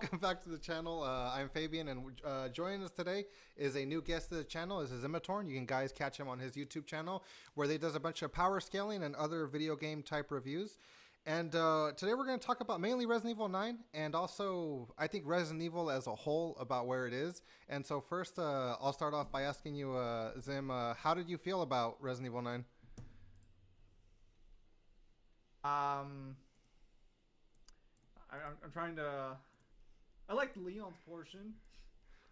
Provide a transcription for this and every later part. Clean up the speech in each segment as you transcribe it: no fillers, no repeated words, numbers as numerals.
Welcome back to the channel. I'm Fabian, and joining us today is a new guest to the channel. This is Imitorn. You can guys catch him on his YouTube channel, where he does a bunch of power scaling and other video game type reviews. And today we're going to talk about mainly Resident Evil 9, and also I think Resident Evil as a whole, about where it is. And so first, I'll start off by asking you, Zim, how did you feel about Resident Evil 9? Um, I'm trying to. I liked Leon's portion.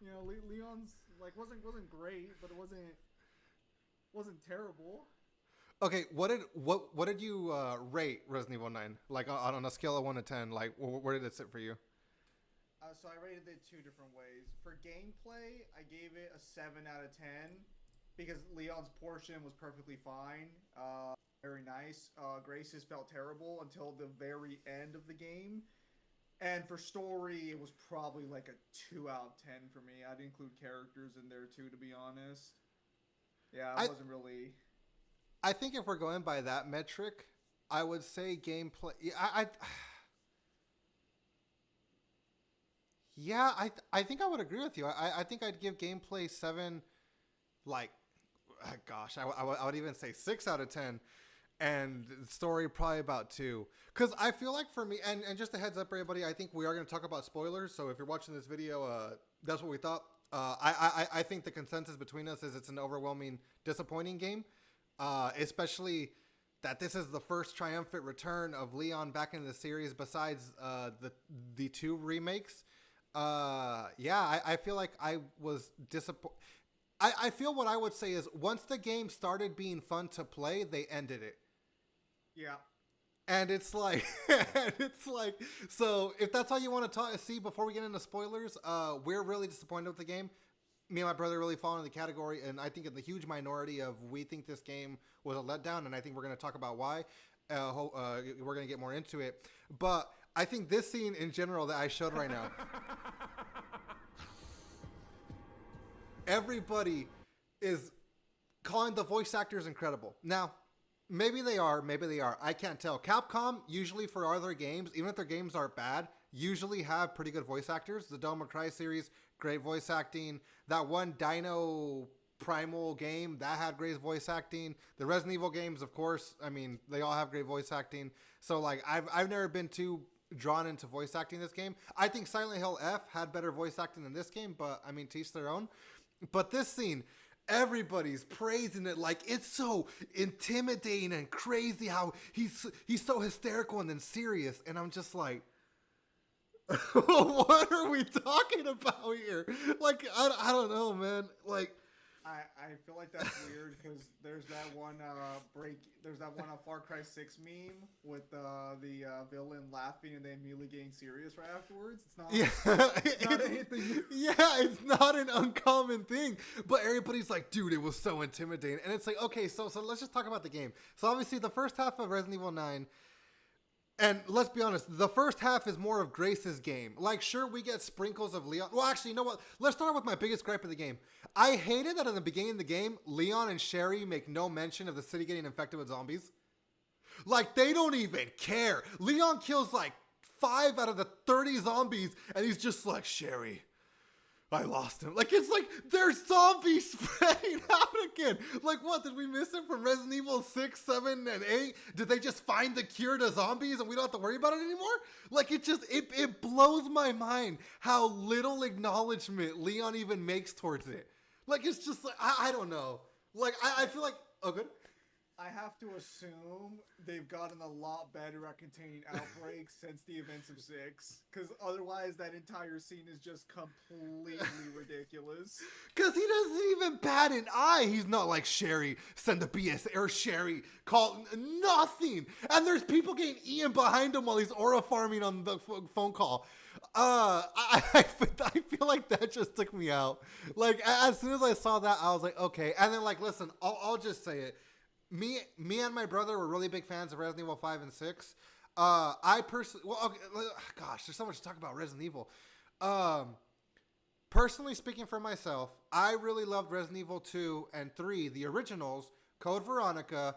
You know, Leon's like wasn't great, but it wasn't terrible. Okay, what did you rate Resident Evil 9? Like on a scale of 1 to 10, like where did it sit for you? So I rated it two different ways. For gameplay, I gave it a 7 out of 10 because Leon's portion was perfectly fine. Very nice. Grace's felt terrible until the very end of the game. And for story, it was probably like a 2 out of 10 for me. I'd include characters in there too, to be honest. Yeah, it wasn't really. I think if we're going by that metric, I would say gameplay. I think I would agree with you. I think I'd give gameplay 7. Like, gosh, I would even say 6 out of 10. And story probably about 2, because I feel like for me, and just a heads up, everybody, I think we are going to talk about spoilers. So if you're watching this video, that's what we thought. I think the consensus between us is it's an overwhelming disappointing game, especially that this is the first triumphant return of Leon back into the series besides the 2 remakes. I feel like I was disappointed. I feel what I would say is once the game started being fun to play, they ended it. Yeah. And it's like, so if that's all you want to see before we get into spoilers, we're really disappointed with the game. Me and my brother really fall into the category, and I think in the huge minority of we think this game was a letdown, and I think we're going to talk about why. We're going to get more into it. But I think this scene in general that I showed right now, everybody is calling the voice actors incredible. Now, maybe they are, maybe they are. I can't tell. Capcom, usually for other games, even if their games aren't bad, usually have pretty good voice actors. The Devil May Cry series, great voice acting. That one Dino Primal game, that had great voice acting. The Resident Evil games, of course, I mean, they all have great voice acting. So, like, I've never been too drawn into voice acting in this game. I think Silent Hill F had better voice acting than this game, but, I mean, to each their own. But this scene, everybody's praising it like it's so intimidating and crazy how he's so hysterical and then serious, and I'm just like, what are we talking about here? Like, I don't know, man. Like, I feel like that's weird because there's that one Far Cry 6 meme with the villain laughing and then immediately getting serious right afterwards. It's not. yeah, It's not anything. it's not an uncommon thing. But everybody's like, dude, it was so intimidating, and it's like, okay, so let's just talk about the game. So obviously, the first half of Resident Evil 9. And let's be honest, the first half is more of Grace's game. Like, sure, we get sprinkles of Leon. Well, actually, you know what? Let's start with my biggest gripe of the game. I hated that in the beginning of the game, Leon and Sherry make no mention of the city getting infected with zombies. Like, they don't even care. Leon kills like 5 out of the 30 zombies, and he's just like, Sherry, I lost him. Like, it's like there's zombies spreading out again. Like, what? Did we miss it from Resident Evil 6, 7, and 8? Did they just find the cure to zombies and we don't have to worry about it anymore? Like, it blows my mind how little acknowledgement Leon even makes towards it. Like, it's just like, I don't know. Like, I feel like, oh, good. I have to assume they've gotten a lot better at containing outbreaks since the events of 6. Because otherwise, that entire scene is just completely ridiculous. Because he doesn't even bat an eye. He's not like, Sherry, send the BS, or Sherry, call, nothing. And there's people getting eaten behind him while he's aura farming on the phone call. I feel like that just took me out. Like, as soon as I saw that, I was like, okay. And then, like, listen, I'll just say it. Me and my brother were really big fans of Resident Evil 5 and 6. I personally, well, okay, gosh, there's so much to talk about Resident Evil. Personally speaking for myself, I really loved Resident Evil 2 and 3, the originals, Code Veronica,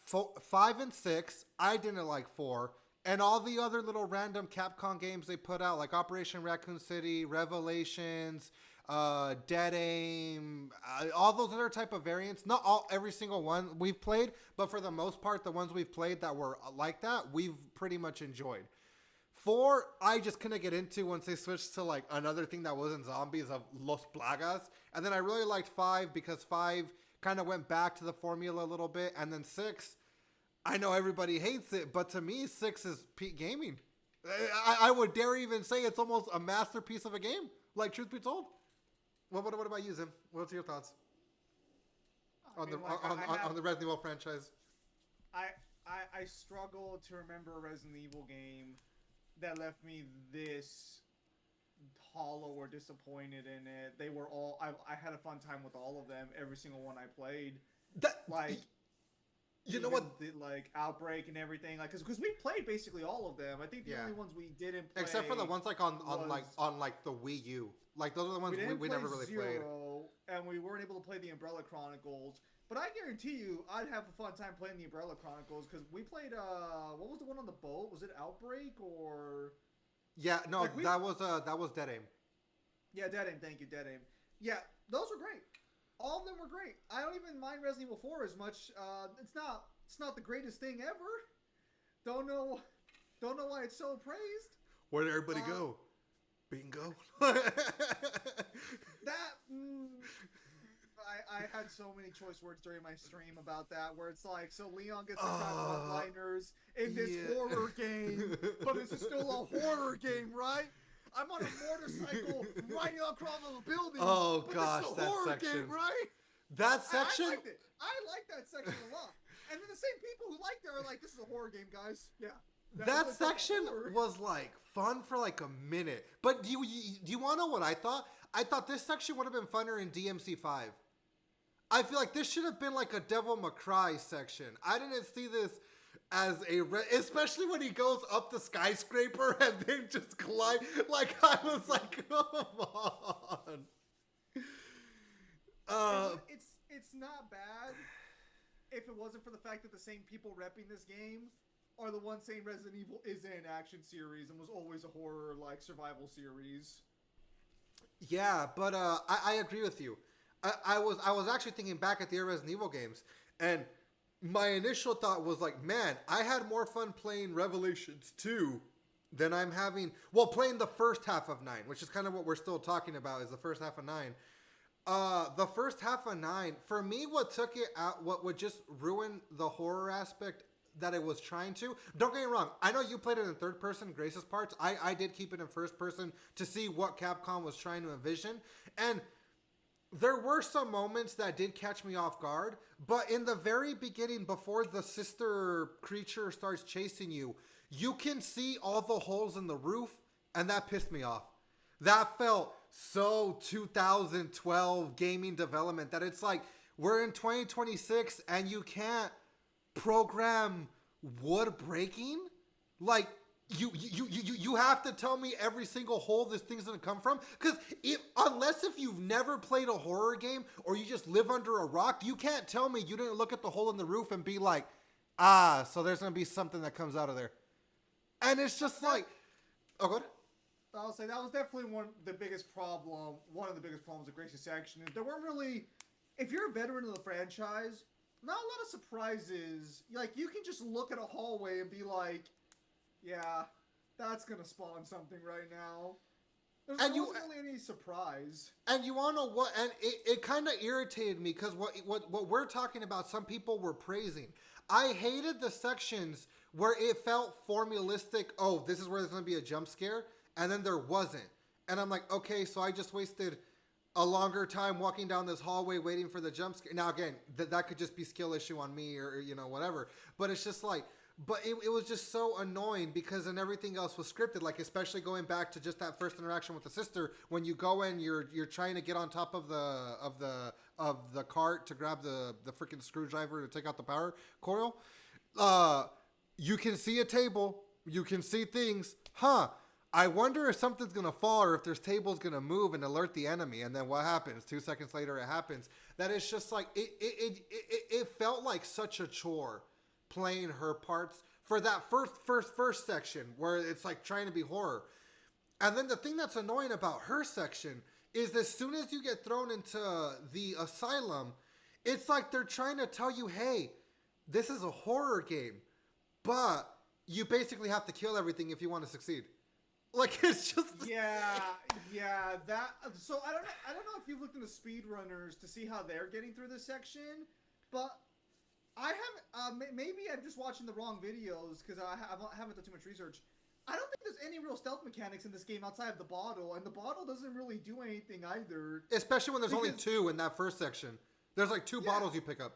5 and 6. I didn't like 4. And all the other little random Capcom games they put out, like Operation Raccoon City, Revelations, Dead Aim, all those other type of variants. Not every single one we've played, but for the most part, the ones we've played that were like that, we've pretty much enjoyed. 4, I just couldn't get into once they switched to like another thing that wasn't zombies of Los Plagas. And then I really liked 5 because 5 kind of went back to the formula a little bit. And then 6, I know everybody hates it, but to me, 6 is peak gaming. I would dare even say it's almost a masterpiece of a game. Like, truth be told. What about you, Zim? What's your thoughts on the Resident Evil franchise? I struggle to remember a Resident Evil game that left me this hollow or disappointed in it. They were all... I had a fun time with all of them. Every single one I played. You know what? Like Outbreak and everything, like because we played basically all of them. I think the only ones we didn't play, except for the ones like on the Wii U, like those are the ones we never really played. And we weren't able to play the Umbrella Chronicles. But I guarantee you, I'd have a fun time playing the Umbrella Chronicles because we played. What was the one on the boat? Was it Outbreak or? Yeah, no, like that was Dead Aim. Yeah, Dead Aim. Thank you, Dead Aim. Yeah, those were great. All of them were great. I don't even mind Resident Evil 4 as much. It's not the greatest thing ever. Don't know why it's so praised. Where did everybody go? Bingo. I had so many choice words during my stream about that, where it's like, so Leon gets to try one-liners in this horror game, but it's still a horror game, right? I'm on a motorcycle riding across a building. Oh gosh, that section, game, right? That section. I like that section a lot. And then the same people who like that are like, "This is a horror game, guys." Yeah. That section was like fun for like a minute. But do you want to know what I thought? I thought this section would have been funner in DMC5. I feel like this should have been like a Devil May Cry section. I didn't see this as especially when he goes up the skyscraper and then just climb. Like, I was like, come on. It's not bad if it wasn't for the fact that the same people repping this game are the ones saying Resident Evil is an action series and was always a horror like survival series. Yeah, but I agree with you. I was actually thinking back at the Resident Evil games, and my initial thought was like, man, I had more fun playing Revelations 2 than I'm having, playing the first half of 9, which is kind of what we're still talking about, is the first half of 9. The first half of 9, for me, what took it out, what would just ruin the horror aspect that it was trying to, don't get me wrong, I know you played it in third person, Grace's parts, I did keep it in first person to see what Capcom was trying to envision, and there were some moments that did catch me off guard, but in the very beginning, before the sister creature starts chasing you, you can see all the holes in the roof, and that pissed me off. That felt so 2012 gaming development that it's like, we're in 2026 and you can't program wood breaking? Like, you have to tell me every single hole this thing's gonna come from, because unless if you've never played a horror game or you just live under a rock, you can't tell me you didn't look at the hole in the roof and be like, so there's gonna be something that comes out of there. And it's just like, oh, go ahead. I'll say that was definitely one of the biggest problems with Grace's section is there weren't really, if you're a veteran of the franchise, not a lot of surprises. Like, you can just look at a hallway and be like, yeah, that's gonna spawn something right now. There wasn't really any surprise. And you wanna know what? And it kind of irritated me because what we're talking about, some people were praising. I hated the sections where it felt formulistic. Oh, this is where there's gonna be a jump scare, and then there wasn't. And I'm like, okay, so I just wasted a longer time walking down this hallway waiting for the jump scare. Now again, that could just be skill issue on me or whatever. But it's just like. But it was just so annoying because then everything else was scripted. Like, especially going back to just that first interaction with the sister, when you go in, you're trying to get on top of the cart to grab the freaking screwdriver to take out the power coil. You can see a table, you can see things. I wonder if something's gonna fall or if there's tables gonna move and alert the enemy. And then what happens? 2 seconds later, it happens. That is just like it felt like such a chore playing her parts for that first section where it's like trying to be horror. And then the thing that's annoying about her section is as soon as you get thrown into the asylum, it's like they're trying to tell you, hey, this is a horror game, but you basically have to kill everything if you want to succeed. Like, it's just... Yeah, that... So, I don't know if you've looked into speedrunners to see how they're getting through this section, but I have... maybe I'm just watching the wrong videos, because I haven't done too much research. I don't think there's any real stealth mechanics in this game outside of the bottle, and the bottle doesn't really do anything either. Especially when there's only 2 in that first section. There's like 2 bottles you pick up.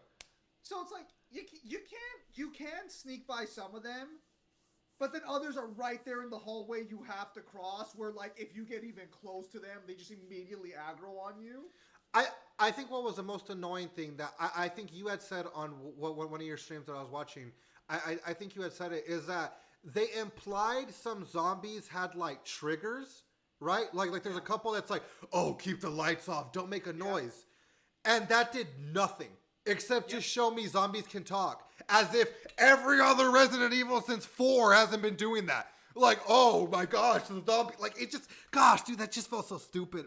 So it's like, you can sneak by some of them, but then others are right there in the hallway you have to cross, where like if you get even close to them, they just immediately aggro on you. I think what was the most annoying thing that I think you had said on one of your streams that I was watching, I think you had said it, is that they implied some zombies had like triggers, right? Like there's a couple that's like, oh, keep the lights off, don't make a noise. And that did nothing except just show me zombies can talk. As if every other Resident Evil since 4 hasn't been doing that. Like, oh my gosh, the zombie, like it just, gosh, dude, that just felt so stupid.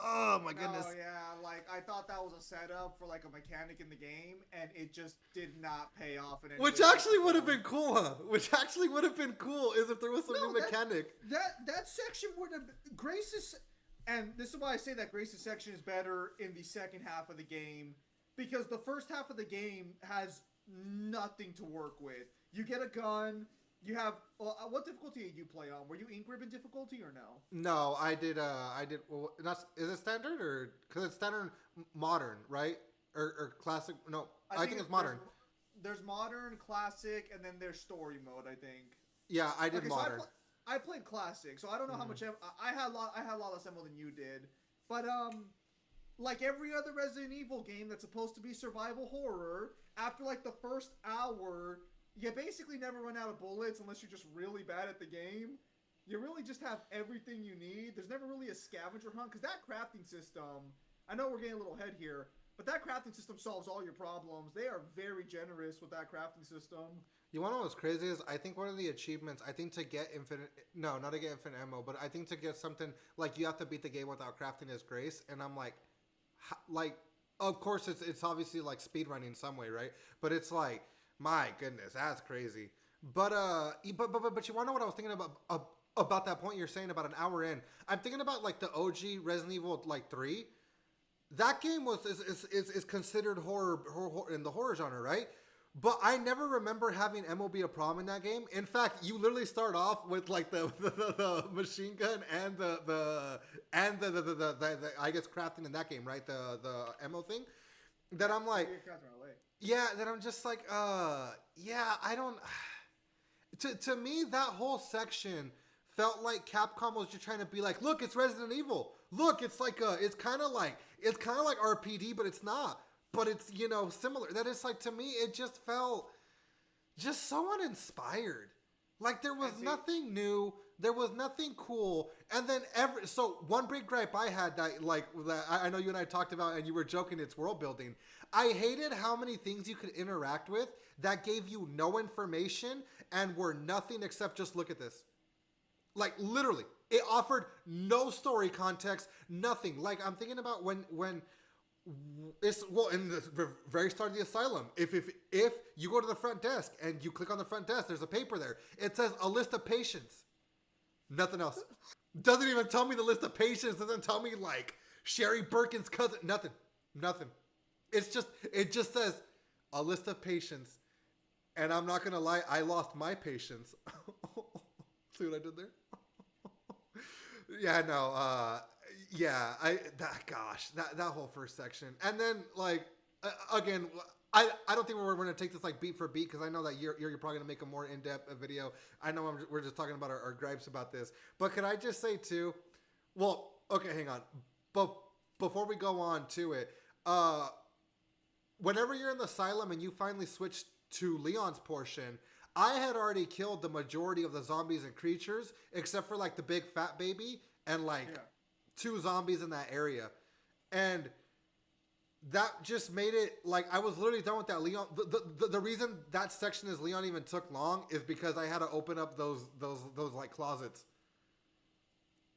Oh my goodness. Oh yeah, like I thought that was a setup for like a mechanic in the game, and it just did not pay off in any Which way. actually would have been cool, huh? Which actually would have been cool is if there was some new mechanic. That section would have Grace's, and this is why I say that Grace's section is better in the second half of the game, because the first half of the game has nothing to work with. You get a gun. You have what difficulty did you play on? Were you ink ribbon difficulty or no? No, I did. Well, not, is it standard or because it's standard modern, right? Or classic? No, I think it's modern. There's modern, classic, and then there's story mode. I think. Yeah, I did modern. So I played classic, so I don't know how much I had. I had a lot less ammo than you did, but like every other Resident Evil game that's supposed to be survival horror, after like the first hour, you basically never run out of bullets unless you're just really bad at the game. You really just have everything you need. There's never really a scavenger hunt, because that crafting system, I know we're getting a little ahead here, but that crafting system solves all your problems. They are very generous with that crafting system. You want to know what's crazy is, I think one of the achievements, I think to get infinite, no, not to get infinite ammo, but I think to get something, like you have to beat the game without crafting as Grace, and I'm like, of course it's obviously like speedrunning in some way, right? But it's like, my goodness, that's crazy. But you want to know what I was thinking about that point you're saying about an hour in? I'm thinking about like the OG Resident Evil like 3. That game is considered horror in the horror genre, right? But I never remember having ammo be a problem in that game. In fact, you literally start off with like the machine gun and the I guess crafting in that game, right? The ammo thing. That I'm like, yeah, that I'm just like, yeah, I don't. To me, that whole section felt like Capcom was just trying to be like, look, it's Resident Evil. Look, it's like it's kind of like RPD, but it's not. But it's, you know, similar. That is like, to me, it just felt just so uninspired. Like there was nothing new. There was nothing cool. And then so one big gripe I had that I know you and I talked about, and you were joking, it's world building. I hated how many things you could interact with that gave you no information and were nothing except just look at this. Like literally, it offered no story context, nothing. Like I'm thinking about when it's, well, in the very start of the asylum, if you go to the front desk and you click on the front desk, there's a paper there. It says a list of patients. Nothing else. Doesn't even tell me the list of patients. Doesn't tell me like Sherry Birkin's cousin. Nothing. It just says a list of patients. And I'm not gonna lie, I lost my patience. See what I did there? Yeah, no. Yeah, that whole first section, and then like again, I don't think we're going to take this like beat for beat, because I know that you're probably going to make a more in-depth video. I know we're just talking about our gripes about this, but could I just say too? Well, okay, hang on, but before we go on to it, whenever you're in the asylum and you finally switch to Leon's portion, I had already killed the majority of the zombies and creatures except for like the big fat baby and like. Yeah. 2 zombies in that area, and that just made it like I was literally done with that Leon. The reason that section is Leon even took long is because I had to open up those like closets.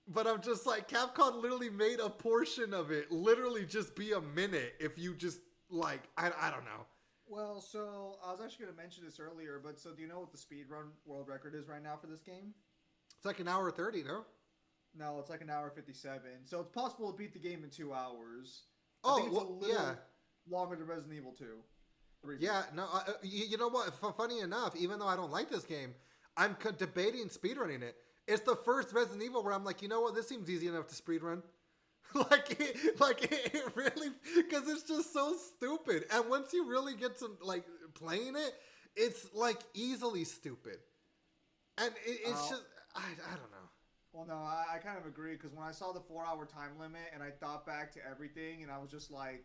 But I'm just like, Capcom literally made a portion of it literally just be a minute if you just like I don't know. Well, so I was actually going to mention this earlier, but so do you know what the speedrun world record is right now for this game? It's like an hour 30, no? No, it's like an hour 57. So it's possible to beat the game in 2 hours. I Oh, think it's well, a little yeah. longer than Resident Evil 2. Yeah, no, you know what? Funny enough, even though I don't like this game, I'm debating speedrunning it. It's the first Resident Evil where I'm like, you know what? This seems easy enough to speedrun. It really, because it's just so stupid. And once you really get to like playing it, it's like easily stupid. And it's just, I don't know. Well, no, I kind of agree because when I saw the 4 hour time limit and I thought back to everything and I was just like,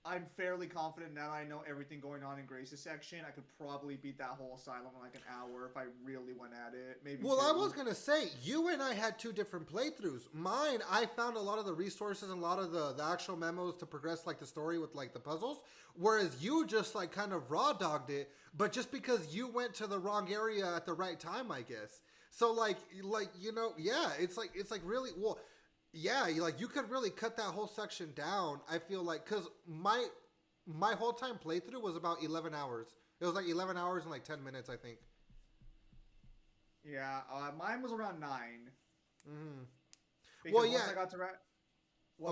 I'm fairly confident now that I know everything going on in Grace's section. I could probably beat that whole asylum in like an hour if I really went at it. Maybe. Well, two. I was gonna say you and I had two different playthroughs. Mine, I found a lot of the resources and a lot of the actual memos to progress like the story with like the puzzles, whereas you just like kind of raw dogged it. But just because you went to the wrong area at the right time, I guess. So like you know, yeah, it's like really well. Yeah, you could really cut that whole section down. I feel like because my whole time playthrough was about 11 hours. It was like 11 hours and like 10 minutes, I think. Yeah, mine was around 9. Mm-hmm. Because well, yeah. Once I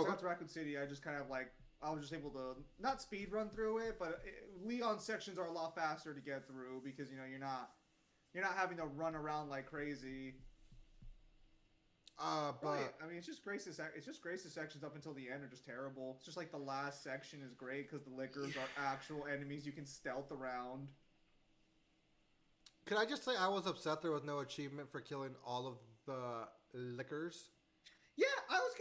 got to Raccoon City, I just kind of like I was just able to not speed run through it, but Leon sections are a lot faster to get through because you know you're not having to run around like crazy. But yeah, I mean, it's just Grace's sections up until the end are just terrible. It's just like the last section is great because the lickers are actual enemies you can stealth around. Could I just say I was upset there was no achievement for killing all of the lickers? Yeah,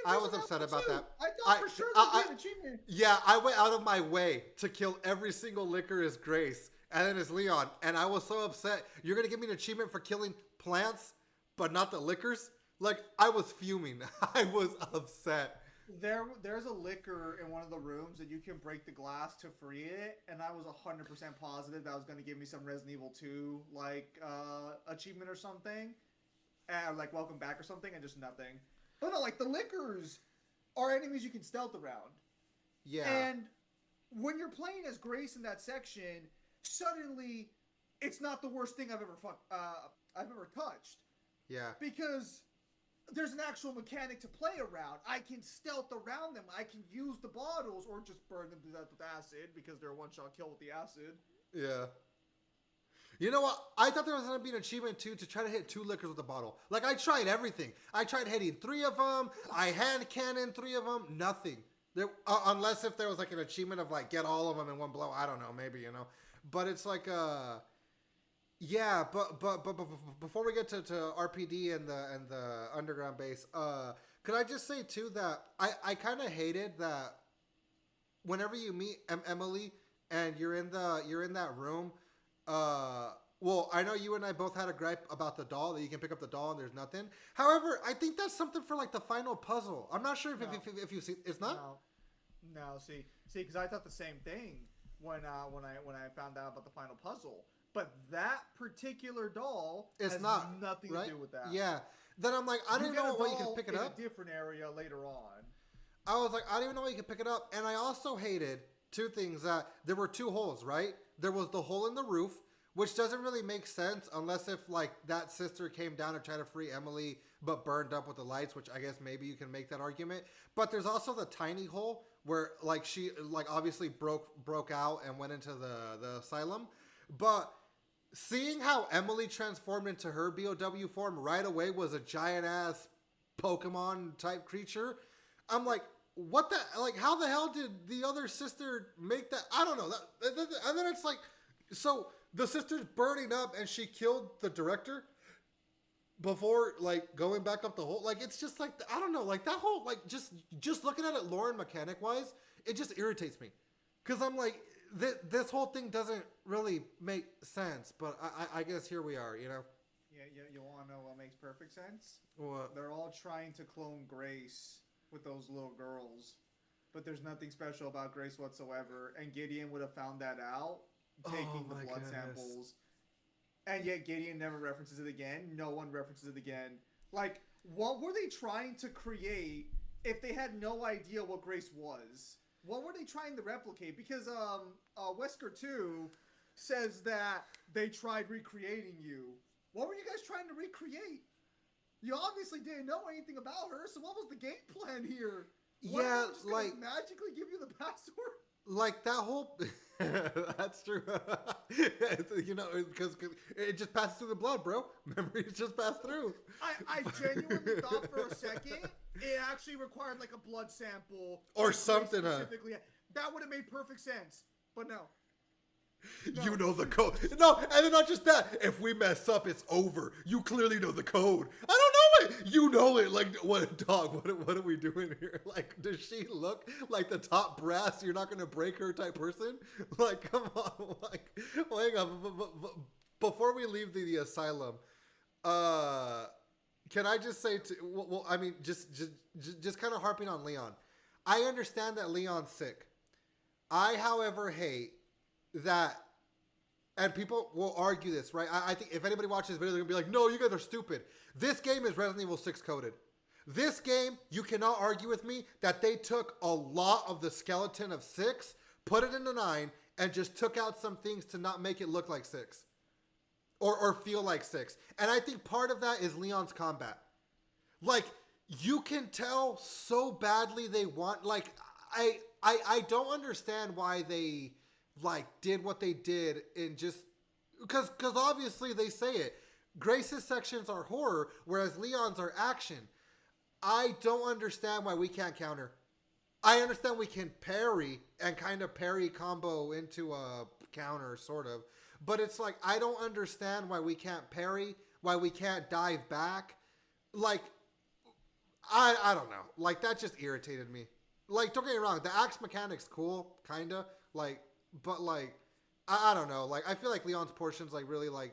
I was upset about that. I thought for sure there'd be an achievement. Yeah, I went out of my way to kill every single licker as Grace, and then as Leon, and I was so upset. You're gonna give me an achievement for killing plants, but not the lickers? Like, I was fuming. I was upset. There's a liquor in one of the rooms that you can break the glass to free it, and I was 100% positive that was going to give me some Resident Evil 2 like achievement or something, like welcome back or something, and just nothing. But no, like the liquors are enemies you can stealth around. Yeah. And when you're playing as Grace in that section, suddenly it's not the worst thing I've ever touched. Yeah. Because there's an actual mechanic to play around. I can stealth around them. I can use the bottles or just burn them to death with acid because they're a one-shot kill with the acid. Yeah. You know what? I thought there was going to be an achievement too to try to hit 2 lickers with a bottle. Like, I tried everything. I tried hitting 3 of them. I hand cannon 3 of them. Nothing. There, unless if there was like an achievement of like get all of them in one blow. I don't know. Maybe, you know. But it's like yeah, but before we get to RPD and the underground base, could I just say too that I kind of hated that whenever you meet Emily and you're in that room, well, I know you and I both had a gripe about the doll that you can pick up the doll and there's nothing. However, I think that's something for like the final puzzle. I'm not sure if you see it's not. No, see, because I thought the same thing when I found out about the final puzzle. But that particular doll has nothing to do with that. Yeah. Then I'm like, I didn't know what you can pick it up. In a different area later on. I was like, I didn't even know you could pick it up. And I also hated 2 things. That there were 2 holes, right? There was the hole in the roof, which doesn't really make sense unless if like that sister came down and tried to free Emily but burned up with the lights, which I guess maybe you can make that argument. But there's also the tiny hole where like she like obviously broke out and went into the asylum. But seeing how Emily transformed into her BOW form right away was a giant ass Pokemon type creature. I'm like, what the, like, how the hell did the other sister make that? I don't know. And then it's like, so the sister's burning up and she killed the director before like going back up the hole. Like, it's just like, I don't know, like that whole, like just looking at it lore and mechanic wise, it just irritates me. Cause I'm like, this whole thing doesn't really make sense, but I guess here we are, you know? Yeah, you want to know what makes perfect sense? What? They're all trying to clone Grace with those little girls. but there's nothing special about Grace whatsoever. And Gideon would have found that out, Oh taking the my blood goodness. samples. And yet Gideon never references it again. No one references it again. Like, what were they trying to create if they had no idea what Grace was? What were they trying to replicate? Because Wesker 2 says that they tried recreating you. What were you guys trying to recreate? You obviously didn't know anything about her, so what was the game plan here? What, Yeah, just like magically give you the password? like that whole. That's true. You know, because it just passes through the blood, bro. Memories just pass through. I genuinely thought for a second it actually required like a blood sample Or something. specifically. That would have made perfect sense, but no. You know the code. No, and then not just that. If we mess up, it's over. You clearly know the code. I don't know it. You know it. Like, what, dog? What are we doing here? Like, does she look like the top brass? You're not gonna break her type person? Like, come on. Like, well, hang on. Before we leave the asylum, can I just say well, I mean, just kind of harping on Leon. I understand that Leon's sick. I, however, hate that, and people will argue this, right? I think if anybody watches this video, they're gonna be like, no, you guys are stupid. This game is Resident Evil 6 coded. This game, you cannot argue with me that they took a lot of the skeleton of 6, put it into 9, and just took out some things to not make it look like 6. Or feel like 6. And I think part of that is Leon's combat. Like, you can tell so badly they want, like, I don't understand why they like did what they did in just because obviously they say it. Grace's sections are horror, whereas Leon's are action. I don't understand why we can't counter. I understand we can parry and kind of parry combo into a counter, sort of. But it's like, I don't understand why we can't parry, why we can't dive back. Like, I don't know. Like, that just irritated me. Like, don't get me wrong, the axe mechanic's cool, kind of. Like, but like, I don't know. Like, I feel like Leon's portions like really like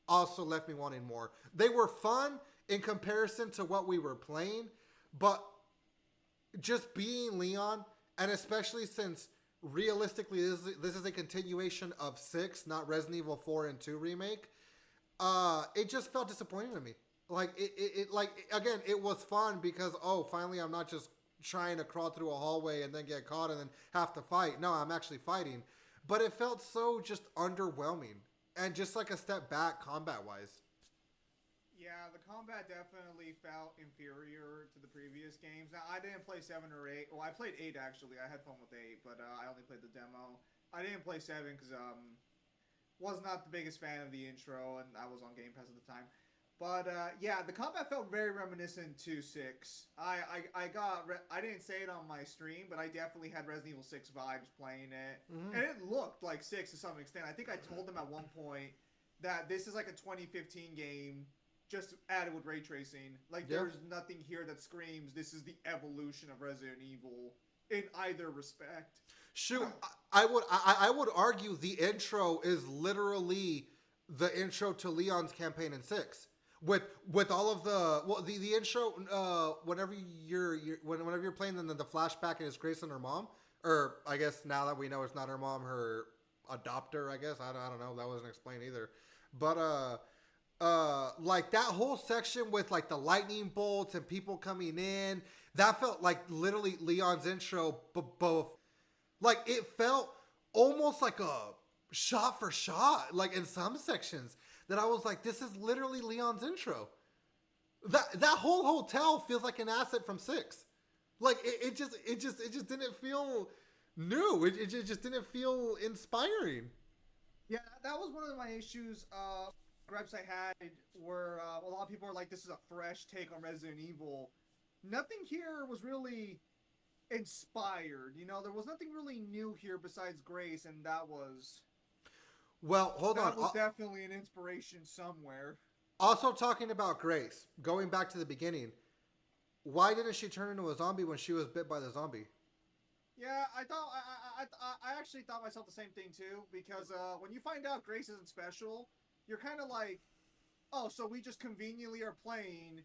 also left me wanting more. They were fun in comparison to what we were playing, but just being Leon, and especially since realistically this is a continuation of 6, not Resident Evil 4 and 2 remake, it just felt disappointing to me. Like it like, again, it was fun because, oh, finally I'm not just trying to crawl through a hallway and then get caught and then have to fight. No, I'm actually fighting. But it felt so just underwhelming and just like a step back combat wise. Yeah, the combat definitely felt inferior to the previous games. Now, I didn't play 7 or 8. Well, I played 8 actually. I had fun with 8, but I only played the demo. I didn't play 7 because was not the biggest fan of the intro, and I was on Game Pass at the time. But yeah, the combat felt very reminiscent to 6. I didn't say it on my stream, but I definitely had Resident Evil 6 vibes playing it, and it looked like 6 to some extent. I think I told them at one point that this is like a 2015 game, just added with ray tracing. Like, there's nothing here that screams this is the evolution of Resident Evil in either respect. Shoot, I would argue the intro is literally the intro to Leon's campaign in 6. With all of the intro, whenever you're playing the flashback and it's Grace and her mom, or I guess now that we know it's not her mom, her adopter, I guess. I don't know, that wasn't explained either. But like that whole section with like the lightning bolts and people coming in, that felt like literally Leon's intro, both. Like, it felt almost like a shot for shot, like in some sections, that I was like, this is literally Leon's intro. That whole hotel feels like an asset from 6. Like, it just didn't feel new. It just didn't feel inspiring. Yeah, that was one of my issues. Gripes I had were a lot of people are like, this is a fresh take on Resident Evil. Nothing here was really inspired. You know, there was nothing really new here besides Grace, and that was... Well, hold on. That was definitely an inspiration somewhere. Also, talking about Grace, going back to the beginning, why didn't she turn into a zombie when she was bit by the zombie? Yeah, I actually thought myself the same thing too, because when you find out Grace isn't special, you're kind of like, oh, so we just conveniently are playing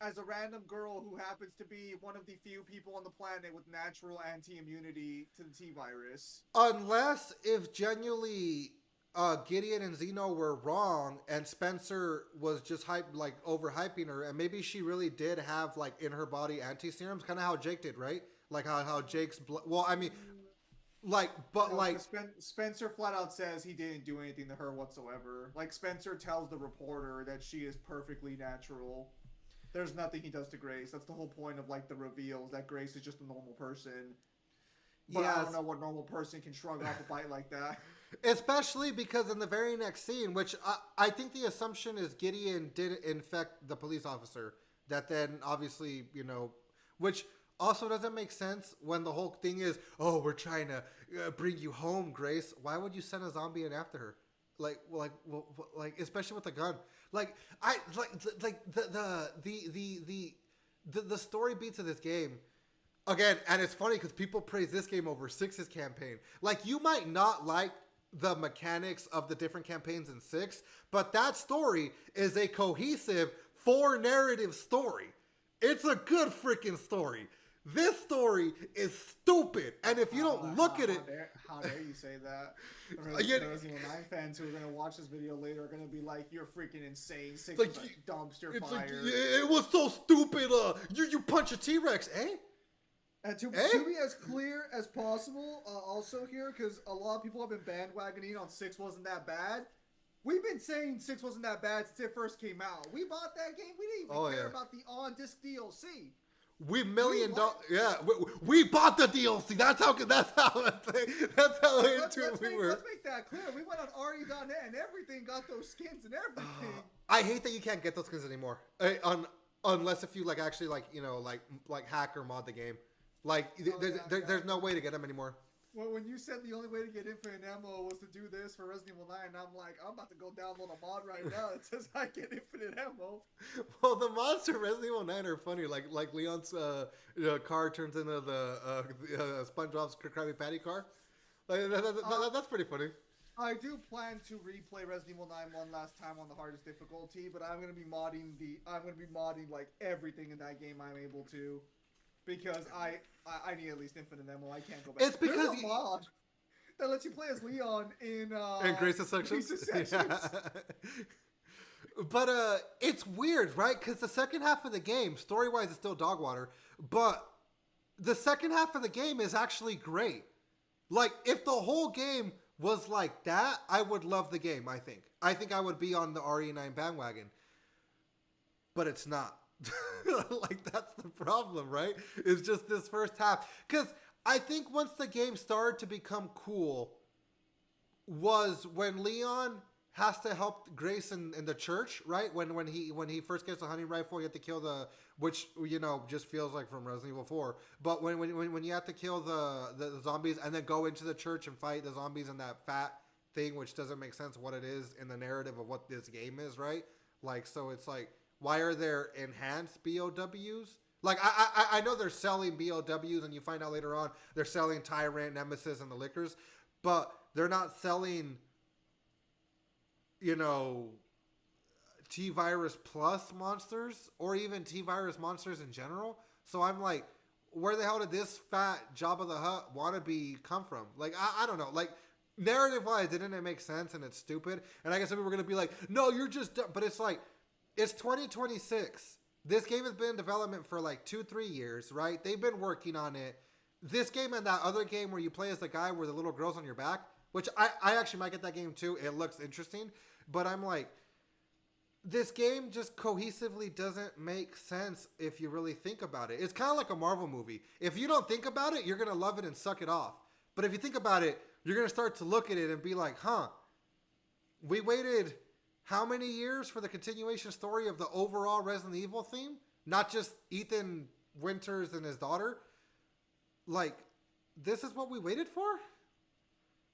as a random girl who happens to be one of the few people on the planet with natural anti-immunity to the T-virus. Unless if genuinely Gideon and Zeno were wrong and Spencer was just overhyping her, and maybe she really did have like in her body anti-serums, kind of how Jake did, right? Like how Jake's well, I mean, Spencer flat out says he didn't do anything to her whatsoever. Like Spencer tells the reporter that she is perfectly natural. There's nothing he does to Grace. That's the whole point of like the reveals, that Grace is just a normal person. But I don't know what normal person can shrug off a bite like that. Especially because in the very next scene, which I think the assumption is Gideon did infect the police officer. That then obviously, which also doesn't make sense when the whole thing is, oh, we're trying to bring you home, Grace. Why would you send a zombie in after her? Like, especially with a gun. The story beats of this game. Again, and it's funny because people praise this game over 6's campaign. Like, you might not like the mechanics of the different campaigns in 6, but that story is a cohesive 4-narrative story. It's a good freaking story. This story is stupid, and if you don't look at it... How dare you say that? The Resident Evil 9 fans who are going to watch this video later are going to be like, you're freaking insane. 6 is a dumpster fire. It was so stupid. You punch a T-Rex, eh? And to be as clear as possible, also here, because a lot of people have been bandwagoning on 6 wasn't that bad. We've been saying 6 wasn't that bad since it first came out. We bought that game. We didn't even care about the on-disc DLC. We bought the DLC. That's how into it we were. Let's make that clear. We went on RE.net and everything, got those skins and everything. I hate that you can't get those skins anymore. Unless if you actually hack or mod the game. There's no way to get them anymore. Well, when you said the only way to get infinite ammo was to do this for Resident Evil 9, I'm like, I'm about to go download a mod right now that says I get infinite ammo. Well, the mods to Resident Evil 9 are funny. Like Leon's car turns into the SpongeBob's Krabby Patty car. That's pretty funny. I do plan to replay Resident Evil 9 one last time on the hardest difficulty, but I'm gonna be modding like everything in that game I'm able to. Because I need at least infinite ammo. I can't go back. It's because there's a mod that lets you play as Leon in Grace's sections. Yeah. But it's weird, right? Because the second half of the game, story-wise, is still dog water. But the second half of the game is actually great. Like, if the whole game was like that, I would love the game, I think. I think I would be on the RE9 bandwagon. But it's not. That's the problem, right? It's just this first half. Because I think once the game started to become cool was when Leon has to help Grace in the church, right? When he first gets the hunting rifle, you have to kill which just feels like from Resident Evil 4. But when you have to kill the zombies and then go into the church and fight the zombies in that fat thing, which doesn't make sense what it is in the narrative of what this game is, right? So it's like, why are there enhanced BOWs? Like, I know they're selling BOWs, and you find out later on they're selling Tyrant, Nemesis, and the Lickers, but they're not selling, T-Virus Plus monsters, or even T-Virus monsters in general. So I'm like, where the hell did this fat Jabba the Hutt wannabe come from? Like, I don't know. Like, narrative-wise, didn't it make sense, and it's stupid? And I guess some people are going to be like, no, you're just dumb. But it's like, it's 2026. This game has been in development for like 2-3 years, right? They've been working on it. This game and that other game where you play as the guy where the little girl's on your back, which I actually might get that game too. It looks interesting. But I'm like, this game just cohesively doesn't make sense if you really think about it. It's kind of like a Marvel movie. If you don't think about it, you're going to love it and suck it off. But if you think about it, you're going to start to look at it and be like, we waited how many years for the continuation story of the overall Resident Evil theme? Not just Ethan Winters and his daughter. Like, this is what we waited for?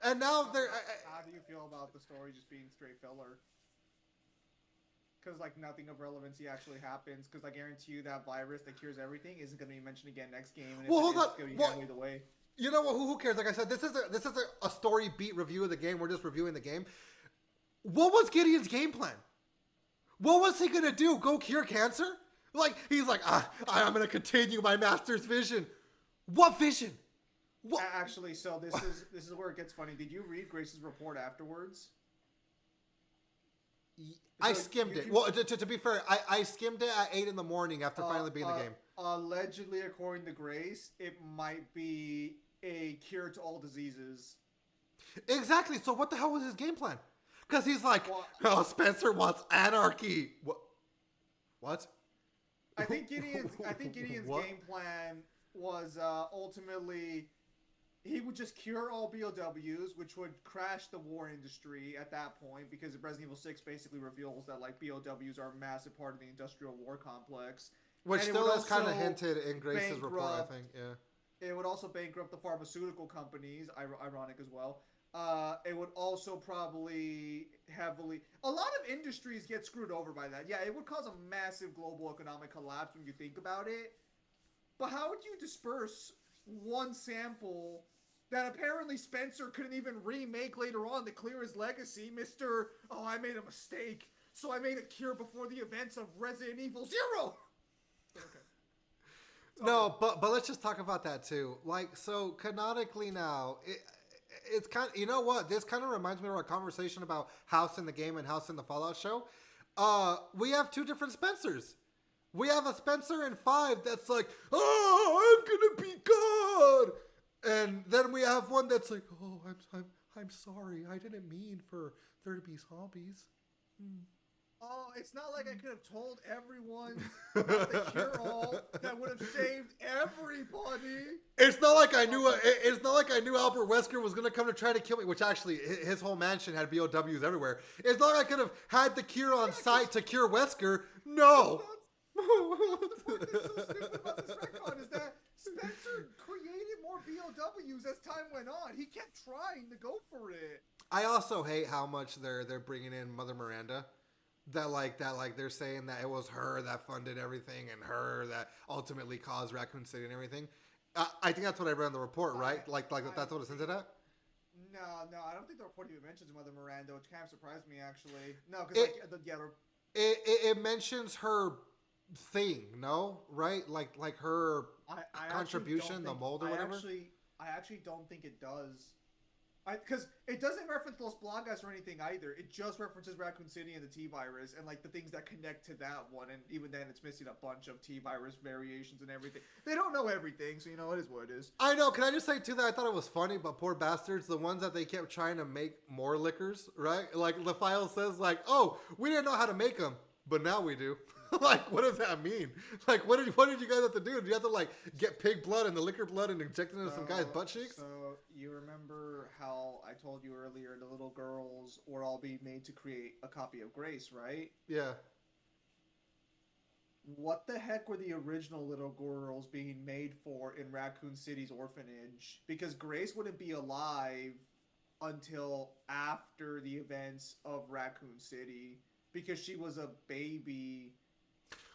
And now they're... How do you feel about the story just being straight filler? Because, like, nothing of relevancy actually happens. Because I guarantee you that virus that cures everything isn't going to be mentioned again next game. And hold on. It's going to be handled the way. You know what? Who cares? Like I said, this is a story beat review of the game. We're just reviewing the game. What was Gideon's game plan? What was he going to do? Go cure cancer? Like, he's like, I'm going to continue my master's vision. What vision? What? Actually, so this is where it gets funny. Did you read Grace's report afterwards? I So skimmed it. Well, to be fair, I skimmed it at 8 in the morning after finally being the game. Allegedly, according to Grace, it might be a cure to all diseases. Exactly. So what the hell was his game plan? Because he's like, oh, Spencer wants anarchy. What? I think Gideon's game plan was ultimately he would just cure all BOWs, which would crash the war industry at that point, because Resident Evil 6 basically reveals that like BOWs are a massive part of the industrial war complex. Which still is kind of hinted in Grace's report, I think. Yeah. It would also bankrupt the pharmaceutical companies, ironic as well. It would also probably heavily... A lot of industries get screwed over by that. Yeah, it would cause a massive global economic collapse when you think about it. But how would you disperse one sample that apparently Spencer couldn't even remake later on to clear his legacy? Mr. Oh, I made a mistake, so I made a cure before the events of Resident Evil 0! Okay. No, but let's just talk about that too. Like, so canonically now, it's kind of, you know what? This kind of reminds me of our conversation about House in the game and House in the Fallout show. We have two different Spencers. We have a Spencer in 5 that's like, oh, I'm gonna be God, and then we have one that's like, oh, I'm sorry, I didn't mean for there to be zombies. Oh, it's not like I could have told everyone about the cure-all that would have saved everybody. It's not like I knew. It's not like I knew Albert Wesker was gonna come to try to kill me. Which actually, his whole mansion had BOWs everywhere. It's not like I could have had the cure on site to cure Wesker. No. The part that's so stupid about this retcon is that Spencer created more BOWs as time went on. He kept trying to go for it. I also hate how much they're bringing in Mother Miranda. That they're saying that it was her that funded everything and her that ultimately caused Raccoon City and everything. I think that's what I read in the report, right? That's what it's hinted at. No, I don't think the report even mentions Mother Miranda, which kind of surprised me actually. No, because it mentions her thing, no, right? Like her contribution, the mold or whatever. I actually don't think it does. Because it doesn't reference Los Blancas or anything either. It just references Raccoon City and the T-Virus and like the things that connect to that one. And even then, it's missing a bunch of T-Virus variations and everything. They don't know everything, so you know, it is what it is. I know. Can I just say too that I thought it was funny, but poor bastards, the ones that they kept trying to make more liquors, right? Like the file says, like, oh, we didn't know how to make them, but now we do. Like, what does that mean? Like, what did you guys have to do? Did you have to like get pig blood and the liquor blood and inject it into some guy's butt cheeks? So you remember how I told you earlier the little girls were all being made to create a copy of Grace, right? Yeah. What the heck were the original little girls being made for in Raccoon City's orphanage? Because Grace wouldn't be alive until after the events of Raccoon City, because she was a baby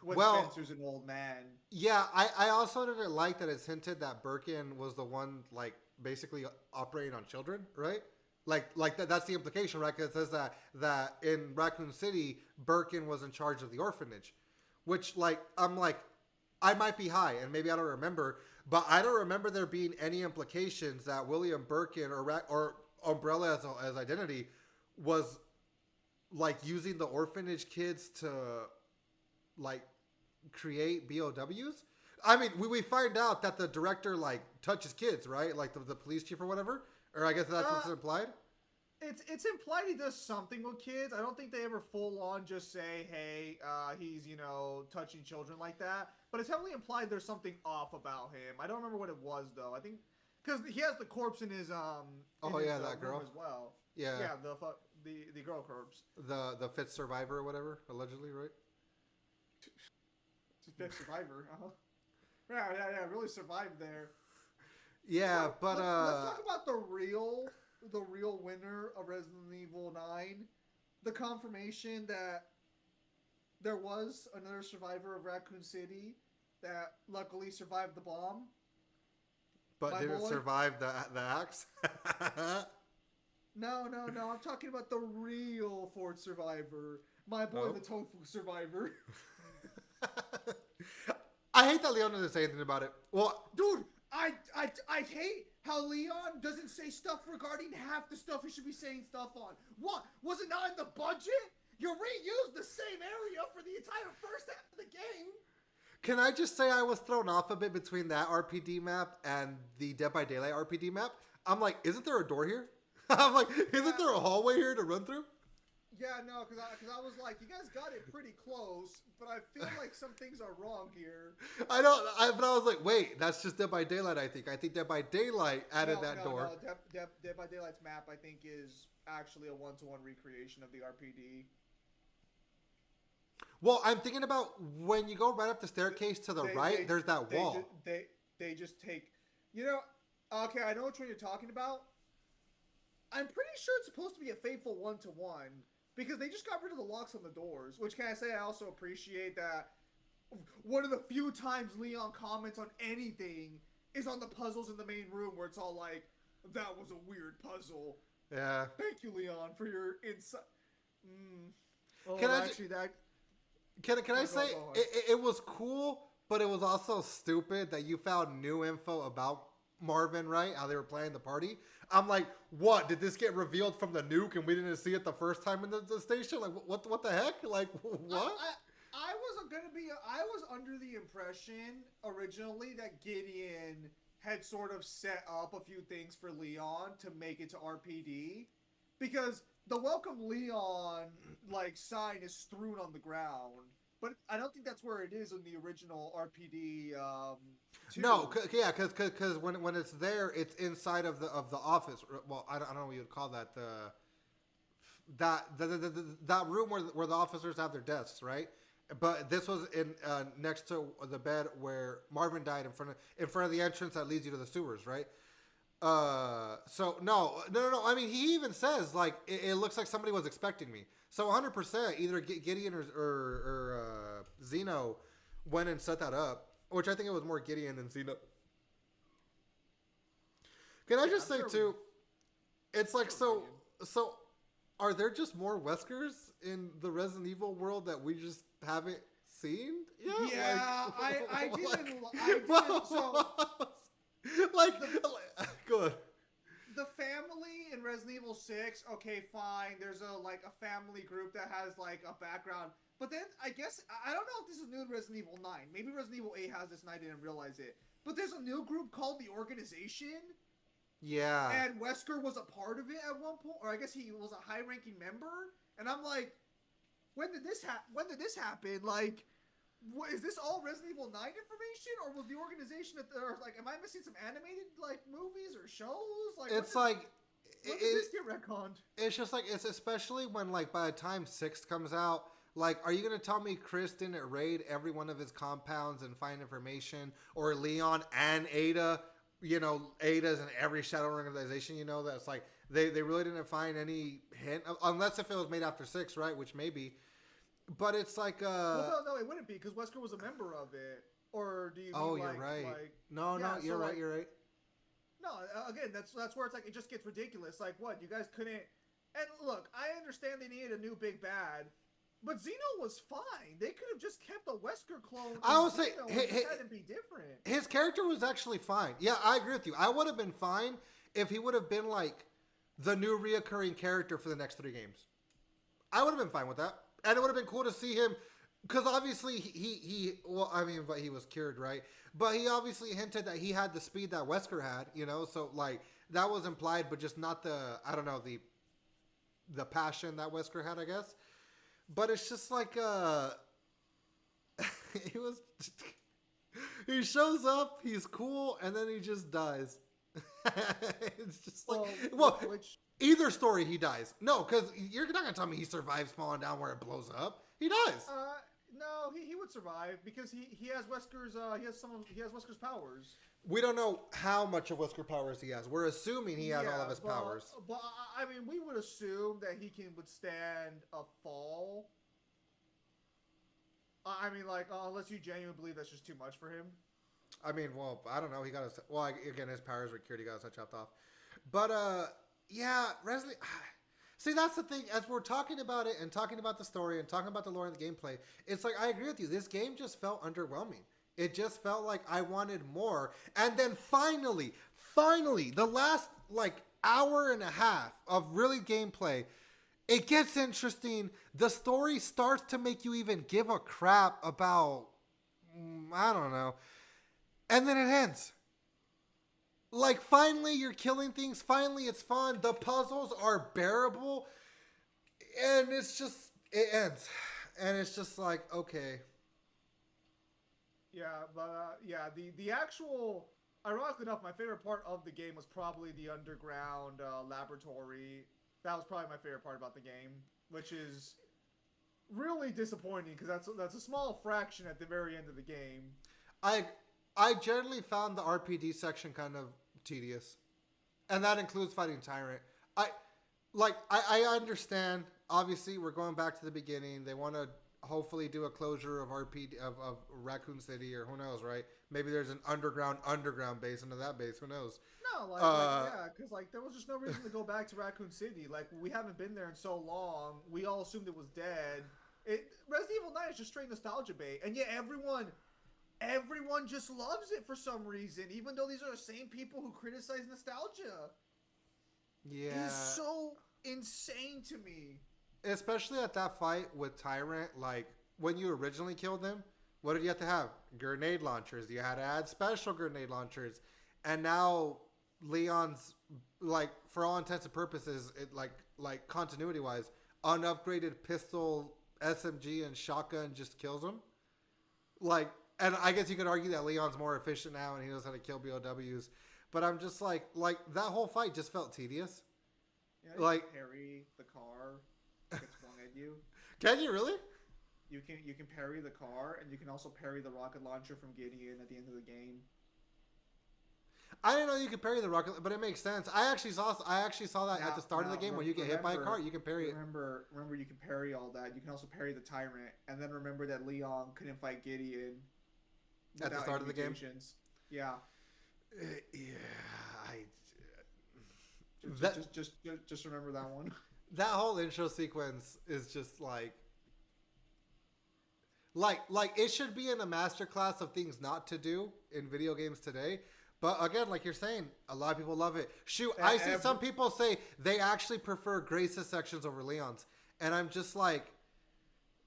when Spencer's an old man. Yeah, I also didn't like that it's hinted that Birkin was the one, like, basically operating on children, right? Like that's the implication, right? Because it says that in Raccoon City, Birkin was in charge of the orphanage. Which, like, I'm like, I might be high, and maybe I don't remember, but I don't remember there being any implications that William Birkin or Umbrella as identity was, like, using the orphanage kids to, like, create BOWs. I mean, we find out that the director, like, touches kids, right? Like, the police chief or whatever? Or I guess that's what's implied? It's implied he does something with kids. I don't think they ever full on just say, hey, he's, you know, touching children like that. But it's heavily implied there's something off about him. I don't remember what it was, though. I think, because he has the corpse in his, that girl as well. Yeah. Yeah, the girl corpse. The fifth survivor or whatever, allegedly, right? Fifth survivor, Yeah, really survived there. Yeah, but let's talk about the real winner of Resident Evil 9. The confirmation that there was another survivor of Raccoon City that luckily survived the bomb. But didn't survive the axe? No. I'm talking about the real fourth survivor. My boy, the tofu survivor. I hate that Leon doesn't say anything about it. Well, Dude, I hate how Leon doesn't say stuff regarding half the stuff he should be saying stuff on. What? Was it not in the budget? You reused the same area for the entire first half of the game. can I just say I was thrown off a bit between that RPD map and the Dead by Daylight RPD map? I'm like, isn't there a door here? I'm like, isn't there a hallway here to run through? Yeah, no, because I was like, you guys got it pretty close, but I feel like some things are wrong here. But I was like, wait, that's just Dead by Daylight, I think. I think Dead by Daylight added that door. No, Dead by Daylight's map, I think, is actually a one-to-one recreation of the RPD. Well, I'm thinking about when you go right up the staircase to the right, there's that wall. They just take, you know, okay, I know which one you're talking about. I'm pretty sure it's supposed to be a faithful one-to-one. Because they just got rid of the locks on the doors, which can I say I also appreciate that one of the few times Leon comments on anything is on the puzzles in the main room where it's all like, that was a weird puzzle. Yeah. Thank you, Leon, for your insight. Can I say it was cool, but it was also stupid that you found new info about Marvin, right? How they were playing the party. I'm like, what? Did this get revealed from the nuke and we didn't see it the first time in the station? Like, what the heck? Like, what? I was under the impression originally that Gideon had sort of set up a few things for Leon to make it to RPD. Because the Welcome Leon, like, sign is strewn on the ground. But I don't think that's where it is in the original RPD. No, yeah, because when it's there, it's inside of the office. Well, I don't know what you would call that. That room where the officers have their desks, right? But this was in next to the bed where Marvin died in front of the entrance that leads you to the sewers, right? So no. I mean, he even says like it looks like somebody was expecting me. So 100% either Gideon or Zeno went and set that up, which I think it was more Gideon than Zeno. Can I just say too? It's like so. Are there just more Weskers in the Resident Evil world that we just haven't seen? Yeah, like, I didn't. So good. The family in Resident Evil 6, okay, fine. There's a family group that has like a background. But then I guess I don't know if this is new in Resident Evil 9. Maybe Resident Evil 8 has this and I didn't realize it. But there's a new group called the Organization. Yeah. And Wesker was a part of it at one point, or I guess he was a high-ranking member. And I'm like, when did this happen? Like, is this all Resident Evil 9 information, or was the Organization that they're like? Am I missing some animated like movies or shows? Like, it's when like did this get retconned? It's just like it's especially when like by the time 6 comes out, like, are you gonna tell me Chris didn't raid every one of his compounds and find information, or Leon and Ada? You know, Ada's in every shadow organization. You know, that's like they really didn't find any hint, unless if it was made after 6, right? Which maybe. But it's like well, no, it wouldn't be because Wesker was a member of it. Or do you? Oh, mean you're like, right. Like, no, you're right. You're right. No, again, that's where it's like it just gets ridiculous. Like, what, you guys couldn't? And look, I understand they needed a new big bad, but Xeno was fine. They could have just kept a Wesker clone. I would say had to be different. His character was actually fine. Yeah, I agree with you. I would have been fine if he would have been like the new reoccurring character for the next 3 games. I would have been fine with that. And it would have been cool to see him, because obviously but he was cured, right? But he obviously hinted that he had the speed that Wesker had, you know? So, like, that was implied, but just not the passion that Wesker had, I guess. But it's just like, he shows up, he's cool, and then he just dies. It's just like, either story, he dies. No, because you're not going to tell me he survives falling down where it blows up. He dies. No, he would survive because he has Wesker's Wesker's powers. We don't know how much of Wesker powers he has. We're assuming he has all of his powers. But I mean, we would assume that he can withstand a fall. I mean, like, unless you genuinely believe that's just too much for him. I mean, well, I don't know. He got his, again, his powers were cured. He got his head chopped off. But, yeah, Resident... See, that's the thing. As we're talking about it and talking about the story and talking about the lore and the gameplay, it's like, I agree with you. This game just felt underwhelming. It just felt like I wanted more. And then finally, the last like hour and a half of really gameplay, it gets interesting. The story starts to make you even give a crap about, I don't know. And then it ends. Like, finally, you're killing things. Finally, it's fun. The puzzles are bearable. And it's just, it ends. And it's just like, okay. Yeah, but the actual, ironically enough, my favorite part of the game was probably the underground laboratory. That was probably my favorite part about the game, which is really disappointing because that's a small fraction at the very end of the game. I generally found the RPD section kind of tedious, and that includes fighting Tyrant. I understand. Obviously, we're going back to the beginning. They want to hopefully do a closure of RPD of Raccoon City, or who knows, right? Maybe there's an underground base into that base. Who knows? No, because like there was just no reason to go back to Raccoon City. Like we haven't been there in so long. We all assumed it was dead. Resident Evil 9 is just straight nostalgia bait, and yet everyone just loves it for some reason, even though these are the same people who criticize nostalgia. Yeah. It's so insane to me. Especially at that fight with Tyrant, like, when you originally killed him, what did you have to have? Grenade launchers. You had to add special grenade launchers. And now Leon's, like, for all intents and purposes, it like continuity-wise, unupgraded pistol, SMG, and shotgun just kills him. Like, and I guess you could argue that Leon's more efficient now and he knows how to kill BOWs. But I'm just like that whole fight just felt tedious. Yeah, you like, parry the car gets flung at you. Can you really? You can parry the car, and you can also parry the rocket launcher from Gideon at the end of the game. I didn't know you could parry the rocket, but it makes sense. I actually saw that at the start of the game when you get hit by a car, you can parry it. Remember, you can parry all that. You can also parry the Tyrant, and then remember that Leon couldn't fight Gideon at the start of the game. Yeah. Just remember that one. That whole intro sequence is just like it should be in a masterclass of things not to do in video games today. But again, like you're saying, a lot of people love it. Shoot, I see some people say they actually prefer Grace's sections over Leon's. And I'm just like,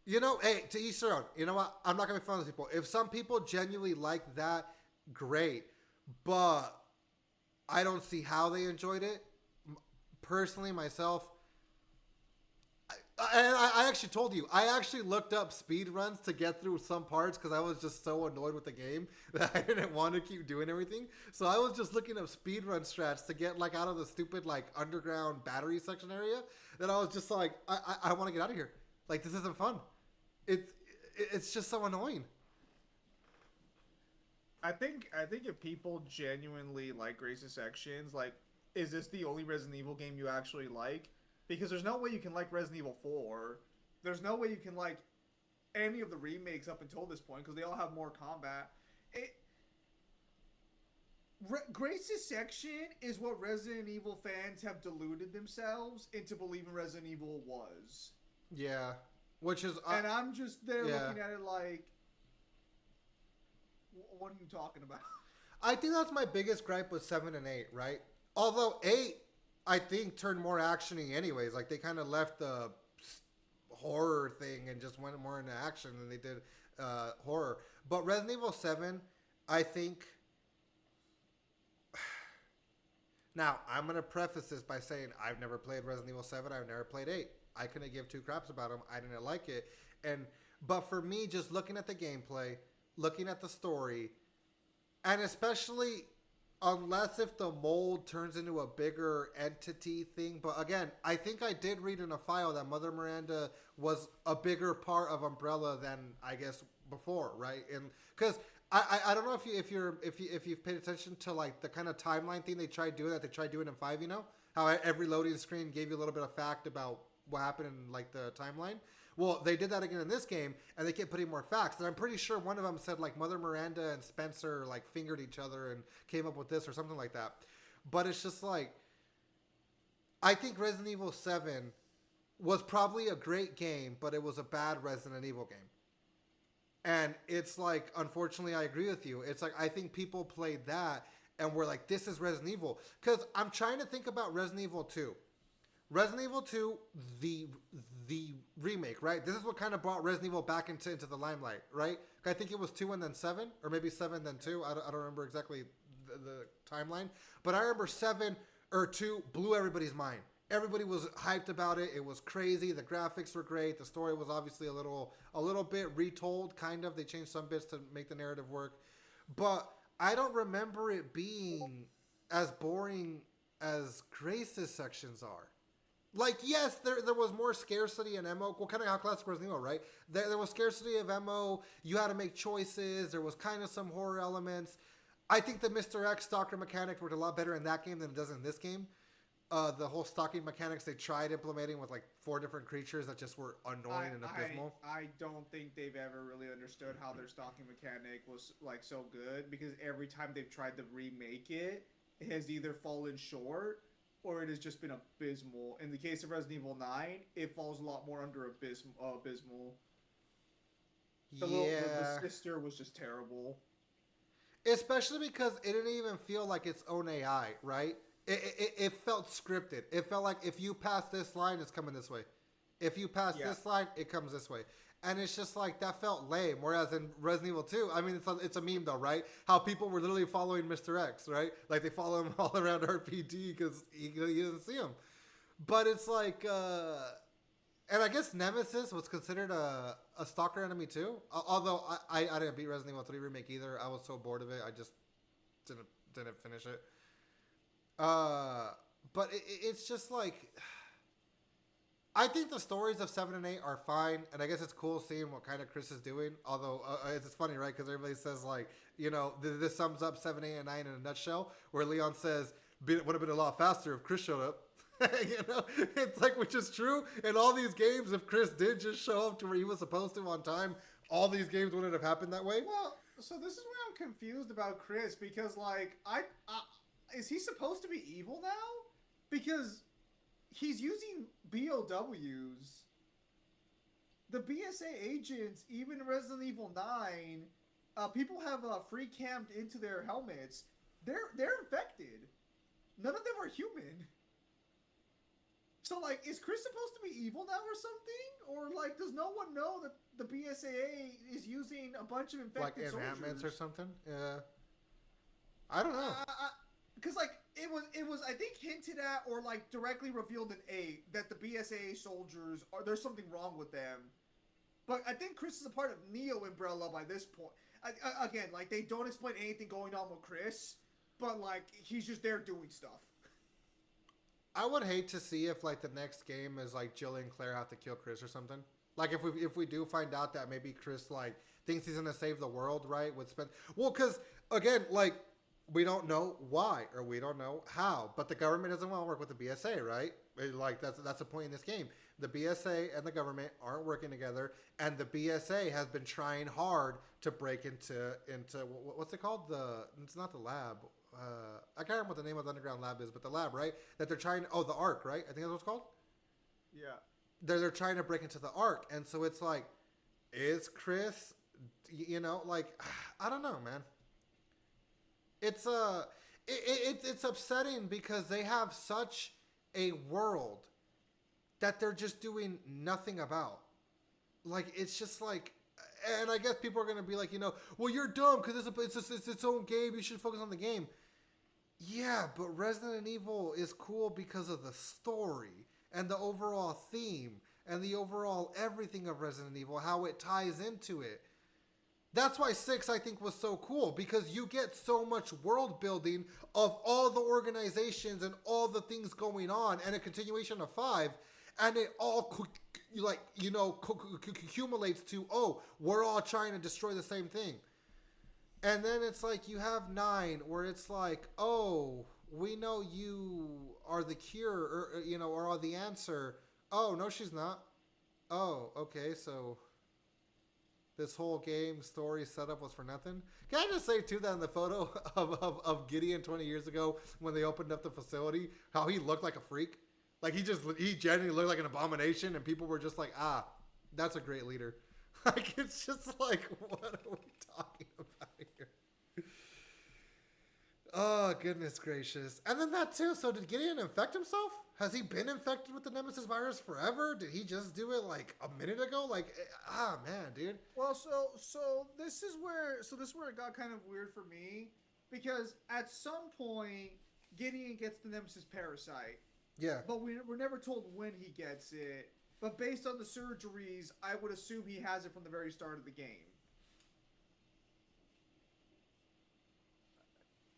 hey, to each their own. You know what? I'm not going to be fun with people. If some people genuinely like that, great. But I don't see how they enjoyed it. Personally, myself, I actually told you, I actually looked up speed runs to get through some parts because I was just so annoyed with the game that I didn't want to keep doing everything. So I was just looking up speed run strats to get out of the stupid underground battery section area. That I was just like, I want to get out of here. This isn't fun. It's just so annoying. I think if people genuinely like Grace's sections, is this the only Resident Evil game you actually like? Because there's no way you can like Resident Evil 4. There's no way you can like any of the remakes up until this point because they all have more combat. Grace's section is what Resident Evil fans have deluded themselves into believing Resident Evil was. Yeah. Which is... and I'm just there looking at it like... What are you talking about? I think that's my biggest gripe with 7 and 8, right? Although 8... I think turned more actiony anyways. They kind of left the horror thing and just went more into action than they did horror. But Resident Evil 7, I think... Now, I'm going to preface this by saying I've never played Resident Evil 7. I've never played 8. I couldn't give two craps about them. I didn't like it. But for me, just looking at the gameplay, looking at the story, and especially... unless if the mold turns into a bigger entity thing. But again, I think I did read in a file that Mother Miranda was a bigger part of Umbrella than I guess before, right? And because I don't know if you've paid attention to the kind of timeline thing they tried doing in 5. How every loading screen gave you a little bit of fact about what happened in the timeline. Well, they did that again in this game, and they kept putting more facts. And I'm pretty sure one of them said Mother Miranda and Spencer fingered each other and came up with this or something like that. But it's just I think Resident Evil 7 was probably a great game, but it was a bad Resident Evil game. And it's like, unfortunately, I agree with you. It's like, I think people played that and were like, this is Resident Evil. Because I'm trying to think about Resident Evil 2. Resident Evil 2, the remake, right? This is what kind of brought Resident Evil back into the limelight, right? I think it was 2 and then 7, or maybe 7 then 2. I don't remember exactly the timeline. But I remember 7 or 2 blew everybody's mind. Everybody was hyped about it. It was crazy. The graphics were great. The story was obviously a little bit retold, kind of. They changed some bits to make the narrative work. But I don't remember it being as boring as Grace's sections are. Like, yes, there was more scarcity in ammo. Well, kind of how classic Resident Evil, right? There was scarcity of ammo. You had to make choices. There was kind of some horror elements. I think the Mr. X stalker mechanics worked a lot better in that game than it does in this game. The whole stalking mechanics they tried implementing with like 4 different creatures that just were annoying and abysmal. I don't think they've ever really understood how their stalking mechanic was like so good, because every time they've tried to remake it, it has either fallen short or it has just been abysmal. In the case of Resident Evil 9, it falls a lot more under abysmal. The sister was just terrible. Especially because it didn't even feel like its own AI, right? It felt scripted. It felt like if you pass this line, it's coming this way. If you pass this line, it comes this way. And it's just like, that felt lame. Whereas in Resident Evil 2, I mean, it's a meme though, right? How people were literally following Mr. X, right? Like they follow him all around RPD because he doesn't see him. But it's like, and I guess Nemesis was considered a stalker enemy too. Although I didn't beat Resident Evil 3 Remake either. I was so bored of it. I just didn't finish it. But it's just like, I think the stories of 7 and 8 are fine, and I guess it's cool seeing what kind of Chris is doing. Although it's funny, right? Because everybody says like, this sums up 7, 8, and 9 in a nutshell. Where Leon says, "Would have been a lot faster if Chris showed up." It's like, which is true. In all these games, if Chris did just show up to where he was supposed to on time, all these games wouldn't have happened that way. Well, so this is where I'm confused about Chris, because like is he supposed to be evil now? Because he's using BOWs. The BSA agents, even in Resident Evil 9, people have free camped into their helmets. They're infected. None of them are human. So, like, is Chris supposed to be evil now or something? Or, like, does no one know that the BSAA is using a bunch of infected soldiers? Like enhancements or something? Yeah. I don't know. Because, like, it was I think hinted at or like directly revealed in 8 that the BSAA soldiers there's something wrong with them. But I think Chris is a part of Neo Umbrella by this point. Again, like, they don't explain anything going on with Chris, but like he's just there doing stuff. I would hate to see if like the next game is like Jill and Claire have to kill Chris or something. Like if we do find out that maybe Chris like thinks he's gonna save the world, right? With Spence. Well, because again, like, we don't know why or we don't know how, but the government doesn't want to work with the BSA, right? Like that's a point in this game. The BSA and the government aren't working together, and the BSA has been trying hard to break into what's it called? It's not the lab. I can't remember what the name of the underground lab is, but the lab, right? That they're trying. Oh, the Ark, right? I think that's what it's called. Yeah. They're trying to break into the Ark, and so it's like, is Chris, like, I don't know, man. It's it's upsetting because they have such a world that they're just doing nothing about. Like, it's just like, and I guess people are gonna be like, well, you're dumb because it's its own game. You should focus on the game. Yeah, but Resident Evil is cool because of the story and the overall theme and the overall everything of Resident Evil, how it ties into it. That's why 6, I think, was so cool, because you get so much world building of all the organizations and all the things going on, and a continuation of 5, and it all accumulates to, oh, we're all trying to destroy the same thing. And then it's like you have 9 where it's like, oh, we know you are the cure, or are the answer. Oh, no, she's not. Oh, okay, so this whole game story setup was for nothing. Can I just say too that in the photo of Gideon 20 years ago when they opened up the facility, how he looked like a freak? Like he genuinely looked like an abomination, and people were just like, that's a great leader. Like, it's just like, what are we talking about here? Oh, goodness gracious. And then that too. So did Gideon infect himself? Has he been infected with the Nemesis virus forever? Did he just do it like a minute ago? Like, man, dude. Well, this is where it got kind of weird for me, because at some point Gideon gets the Nemesis parasite. Yeah. But we're never told when he gets it. But based on the surgeries, I would assume he has it from the very start of the game.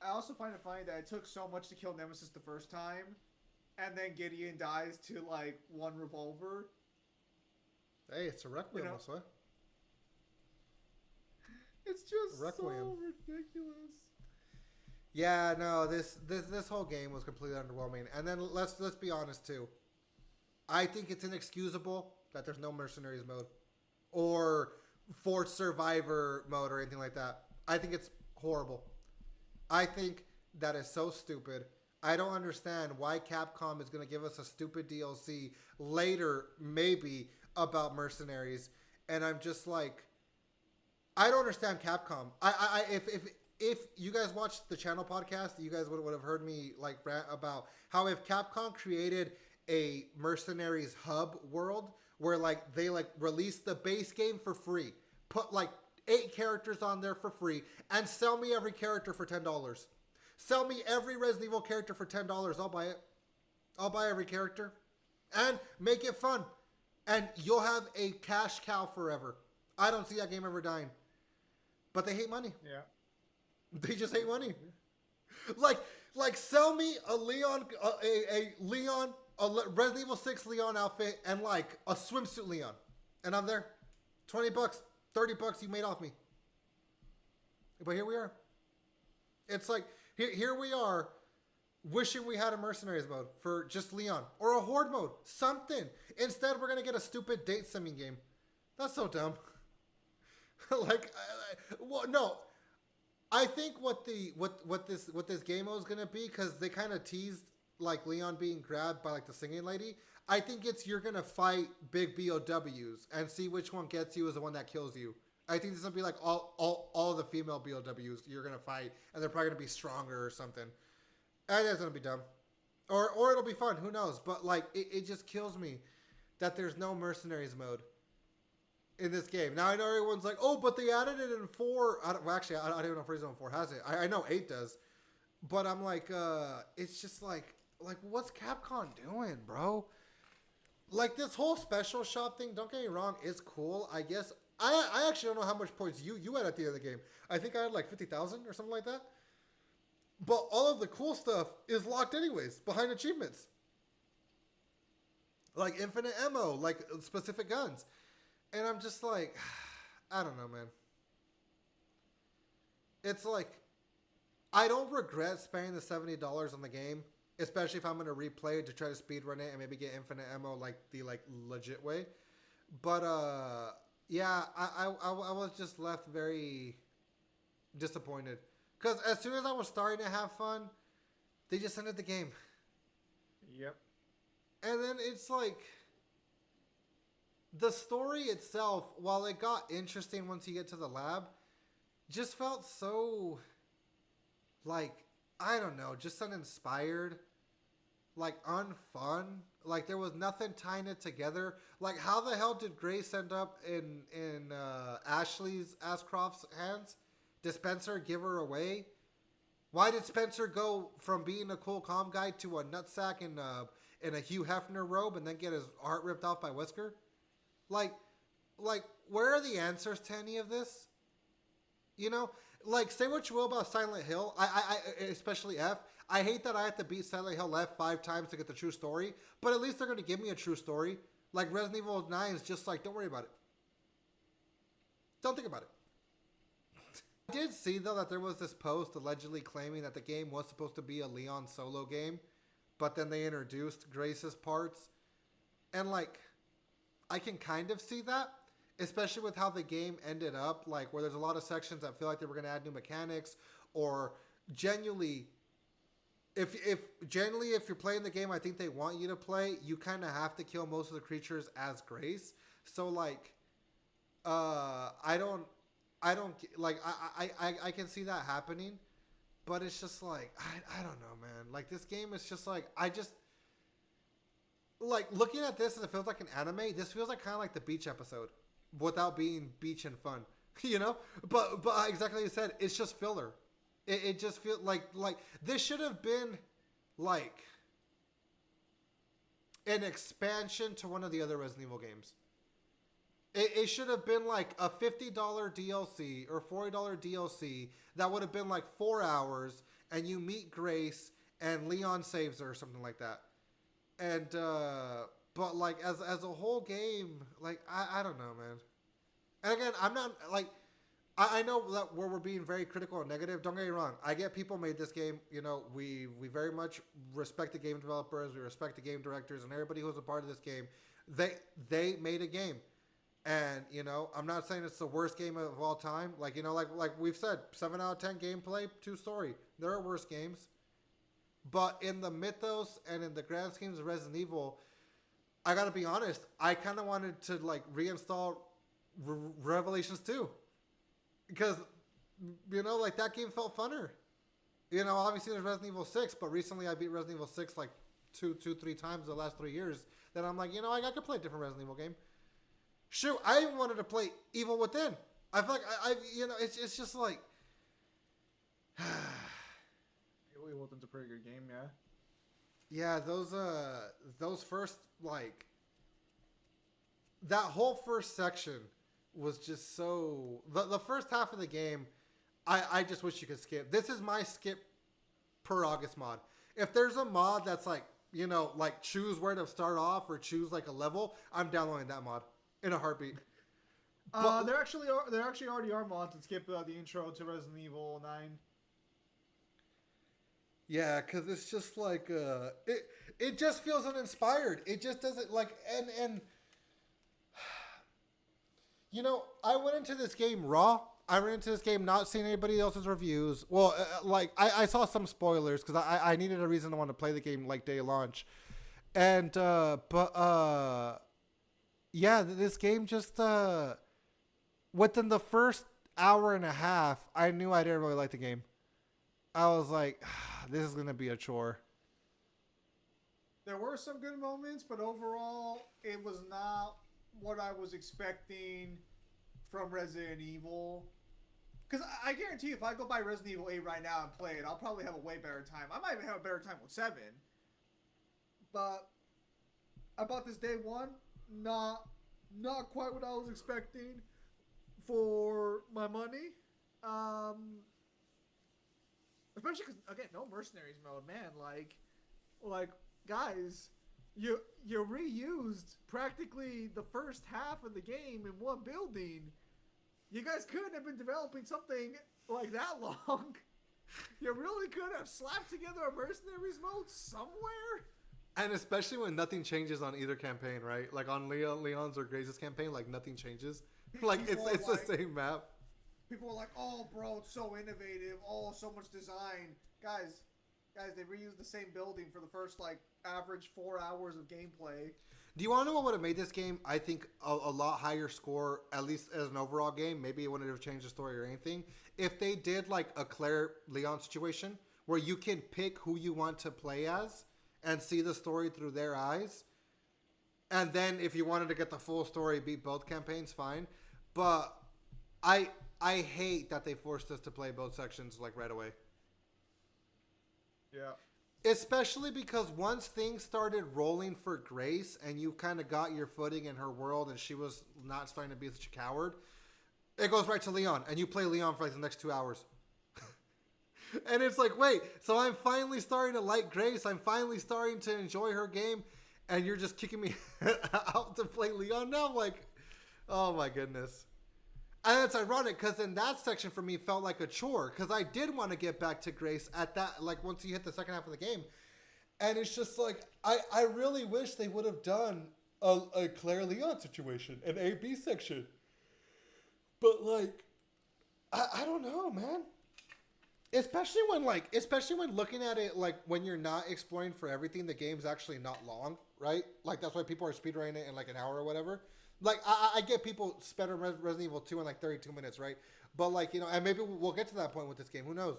I also find it funny that it took so much to kill Nemesis the first time, and then Gideon dies to, like, one revolver. Hey, it's a Requiem, You know? so. It's just Requiem. so ridiculous. Yeah, no, this whole game was completely underwhelming. And then let's be honest too. I think it's inexcusable that there's no mercenaries mode or forced survivor mode or anything like that. I think it's horrible. I think that is so stupid. I don't understand why Capcom is going to give us a stupid DLC later, maybe, about mercenaries. And I'm just like, I don't understand Capcom. If you guys watched the channel podcast, you guys would have heard me like rant about how if Capcom created a mercenaries hub world where like they like release the base game for free, put like 8 characters on there for free, and sell me every character for $10. Sell me every Resident Evil character for $10. I'll buy it. I'll buy every character, and make it fun, and you'll have a cash cow forever. I don't see that game ever dying, but they hate money. Yeah. They just hate money. Like sell me a Leon, a Resident Evil 6 Leon outfit and like a swimsuit Leon. And I'm there. $20, $30 you made off me. But here we are. It's like, here we are wishing we had a mercenaries mode for just Leon. Or a horde mode. Something. Instead, we're going to get a stupid date simming game. That's so dumb. Well, no. I think what this game mode is gonna be, because they kind of teased like Leon being grabbed by like the singing lady. I think it's you're gonna fight big BOWs and see which one gets you is the one that kills you. I think this is gonna be like all the female BOWs you're gonna fight, and they're probably gonna be stronger or something. I think it's gonna be dumb, or it'll be fun. Who knows? But like it just kills me that there's no mercenaries mode in this game. Now I know everyone's like, oh, but they added it in 4. I don't even know if Resident Evil 4 has it. I know 8 does, but I'm like, it's just like what's Capcom doing, bro? Like this whole special shop thing. Don't get me wrong, it's cool. I guess I actually don't know how much points you had at the end of the game. I think I had like 50,000 or something like that. But all of the cool stuff is locked anyways behind achievements, like infinite ammo, like specific guns. And I'm just like, I don't know, man. It's like, I don't regret spending the $70 on the game, especially if I'm going to replay it to try to speedrun it and maybe get infinite ammo like the like legit way. But yeah, I was just left very disappointed. Because as soon as I was starting to have fun, they just ended the game. Yep. And then it's like, the story itself, while it got interesting once you get to the lab, just felt so, like, I don't know, just uninspired, like, unfun. Like, there was nothing tying it together. Like, how the hell did Grace end up in Ashley's, Ashcroft's hands? Did Spencer give her away? Why did Spencer go from being a cool comm guy to a nutsack in a Hugh Hefner robe and then get his heart ripped off by Wesker? Like, where are the answers to any of this? You know, like, say what you will about Silent Hill. I especially F. I hate that I have to beat Silent Hill F 5 times to get the true story. But at least they're going to give me a true story. Like, Resident Evil 9 is just like, don't worry about it. Don't think about it. I did see, though, that there was this post allegedly claiming that the game was supposed to be a Leon solo game. But then they introduced Grace's parts. And, like, I can kind of see that, especially with how the game ended up, like where there's a lot of sections that feel like they were going to add new mechanics, or genuinely, if you're playing the game I think they want you to play, you kind of have to kill most of the creatures as Grace. So like, I don't like I can see that happening, but it's just like I don't know, man. Like this game is just like I just like looking at this and it feels like an anime. This feels like kind of like the beach episode, without being beach and fun, you know. But exactly like you said, it's just filler. It just feels like this should have been like an expansion to one of the other Resident Evil games. It should have been like a $50 DLC or $40 DLC that would have been like 4 hours, and you meet Grace and Leon saves her or something like that. And but like as a whole game, like I don't know, man. And again, I'm not like I know that we're being very critical and negative. Don't get me wrong. I get people made this game. You know, we very much respect the game developers. We respect the game directors and everybody who was a part of this game. They made a game. And, you know, I'm not saying it's the worst game of all time. Like, you know, like we've said, 7 out of 10 gameplay, 2 story. There are worse games. But in the mythos and in the grand schemes of Resident Evil, I got to be honest, I kind of wanted to, like, reinstall Revelations 2. Because, you know, like, that game felt funner. You know, obviously there's Resident Evil 6, but recently I beat Resident Evil 6, like, 3 times the last 3 years. That I'm like, you know, I could play a different Resident Evil game. Shoot, I even wanted to play Evil Within. I feel like I you know, it's just like Evil Within's a pretty good game, yeah. Yeah, those first like that whole first section was just so the first half of the game. I just wish you could skip. This is my skip per August mod. If there's a mod that's like, you know, like choose where to start off or choose like a level, I'm downloading that mod. In a heartbeat. There actually already are mods that skip the intro to Resident Evil 9. Yeah, because it's just like it just feels uninspired. It just doesn't like and you know, I went into this game raw. I went into this game not seeing anybody else's reviews. Well, like I saw some spoilers because I needed a reason to want to play the game like day launch, and yeah, this game just, within the first hour and a half, I knew I didn't really like the game. I was like, this is going to be a chore. There were some good moments, but overall, it was not what I was expecting from Resident Evil. Because I guarantee you, if I go buy Resident Evil 8 right now and play it, I'll probably have a way better time. I might even have a better time with 7. But I bought this day one. Not quite what I was expecting for my money. Especially because, again, no mercenaries mode, man. Like guys, you reused practically the first half of the game in one building. You guys couldn't have been developing something like that long. You really could have slapped together a mercenaries mode somewhere. And especially when nothing changes on either campaign, right? Like on Leon's or Grace's campaign, like nothing changes. Like it's like, the same map. People are like, "Oh, bro, it's so innovative. Oh, so much design." Guys, they reused the same building for the first like average 4 hours of gameplay. Do you want to know what would have made this game? I think a lot higher score, at least as an overall game. Maybe it wouldn't have changed the story or anything. If they did like a Claire Leon situation where you can pick who you want to play as and see the story through their eyes. And then if you wanted to get the full story, beat both campaigns, fine. But I hate that they forced us to play both sections like right away. Yeah. Especially because once things started rolling for Grace and you kind of got your footing in her world and she was not starting to be such a coward, it goes right to Leon and you play Leon for like the next 2 hours. And it's like, wait, so I'm finally starting to like Grace. I'm finally starting to enjoy her game. And you're just kicking me out to play Leon now? Like, oh my goodness. And it's ironic because in that section for me felt like a chore. Because I did want to get back to Grace at that, like once you hit the second half of the game. And it's just like, I really wish they would have done a Claire Leon situation, an A-B section. But like, I don't know, man. Especially when looking at it, like when you're not exploring for everything, the game's actually not long, right? Like that's why people are speedrunning it in like an hour or whatever. Like I get people spend on Resident Evil 2 in like 32 minutes, right? But like and maybe we'll get to that point with this game. Who knows?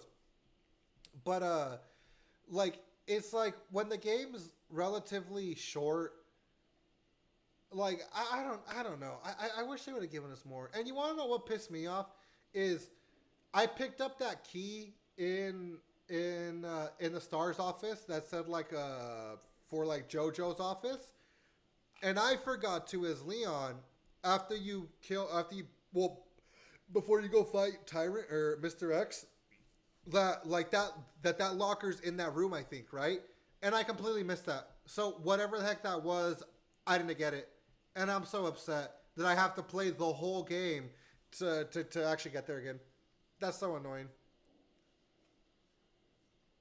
But like it's like when the game's relatively short. Like I don't know. I wish they would have given us more. And you want to know what pissed me off is I picked up that key in the Star's office that said like for like JoJo's office, and I forgot to as Leon after you before you go fight Tyrant or Mr. X that like that locker's in that room I think, right? And I completely missed that. So whatever the heck that was, I didn't get it, and I'm so upset that I have to play the whole game to actually get there again. That's so annoying.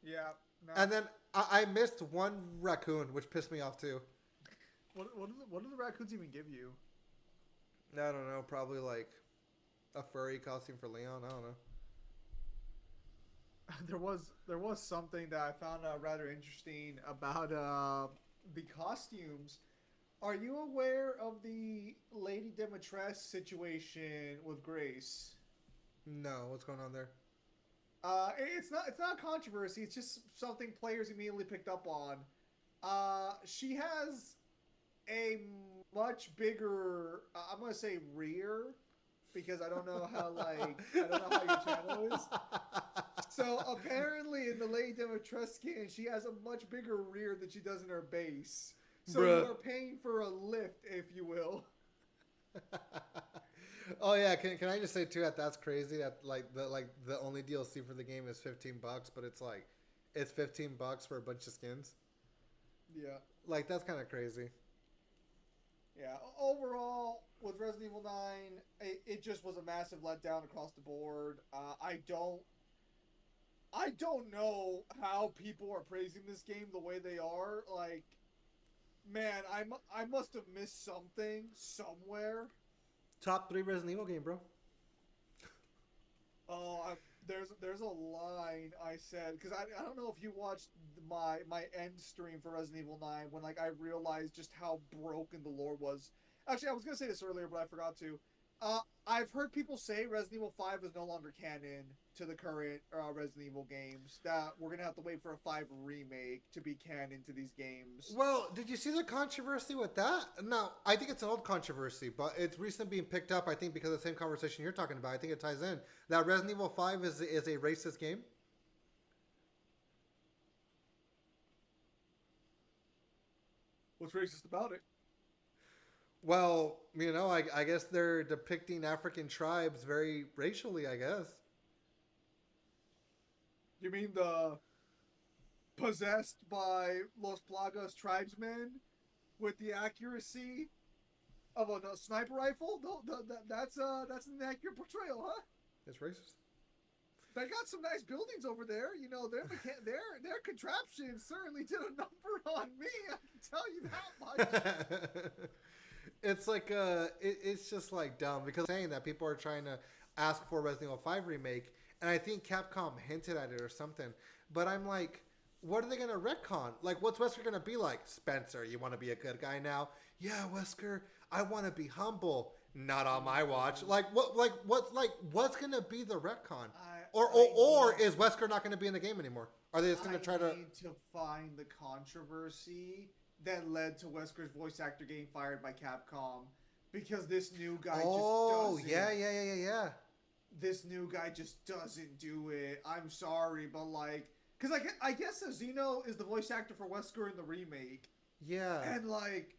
Yeah. No. And then I missed one raccoon, which pissed me off too. What do the raccoons even give you? I don't know. Probably like a furry costume for Leon. I don't know. There was something that I found rather interesting about the costumes. Are you aware of the Lady Demetress situation with Grace? No, what's going on there? It's not a controversy. It's just something players immediately picked up on. She has a much bigger. I'm gonna say rear, because I don't know how your channel is. So apparently in the Lady Demetress skin, she has a much bigger rear than she does in her base. So Bruh. you are paying for a lift, if you will. Oh yeah, can I just say too that's crazy that the only DLC for the game is $15, but it's $15 for a bunch of skins. Yeah. Like that's kind of crazy. Yeah. Overall, with Resident Evil 9, it just was a massive letdown across the board. I don't know how people are praising this game the way they are. Like, man, I must have missed something somewhere. Top 3 Resident Evil game, bro. Oh, there's a line I said, because I don't know if you watched my end stream for Resident Evil 9 when like I realized just how broken the lore was. Actually, I was gonna say this earlier, but I forgot to. I've heard people say Resident Evil 5 is no longer canon to the current Resident Evil games. That we're gonna have to wait for a 5 remake to be canon to these games. Well, did you see the controversy with that? No, I think it's an old controversy, but it's recently being picked up, I think, because of the same conversation you're talking about. I think it ties in. That Resident Evil 5 is a racist game. What's racist about it? Well, I guess they're depicting African tribes very racially, I guess. You mean the possessed by Los Plagas tribesmen with the accuracy of a sniper rifle? That's an accurate portrayal, huh? It's racist. They got some nice buildings over there. Their contraption certainly did a number on me. I can tell you that much. It's like it's just like dumb because saying that people are trying to ask for a Resident Evil 5 remake, and I think Capcom hinted at it or something. But I'm like, what are they gonna retcon? Like, what's Wesker gonna be like? Spencer, you want to be a good guy now? Yeah, Wesker, I want to be humble. Not on my watch. What's gonna be the retcon? Or is Wesker not gonna be in the game anymore? Are they just gonna try to? I need to find the controversy that led to Wesker's voice actor getting fired by Capcom, because this new guy just doesn't. Yeah. This new guy just doesn't do it. I'm sorry, but like, because I guess Zeno is the voice actor for Wesker in the remake. Yeah. And like,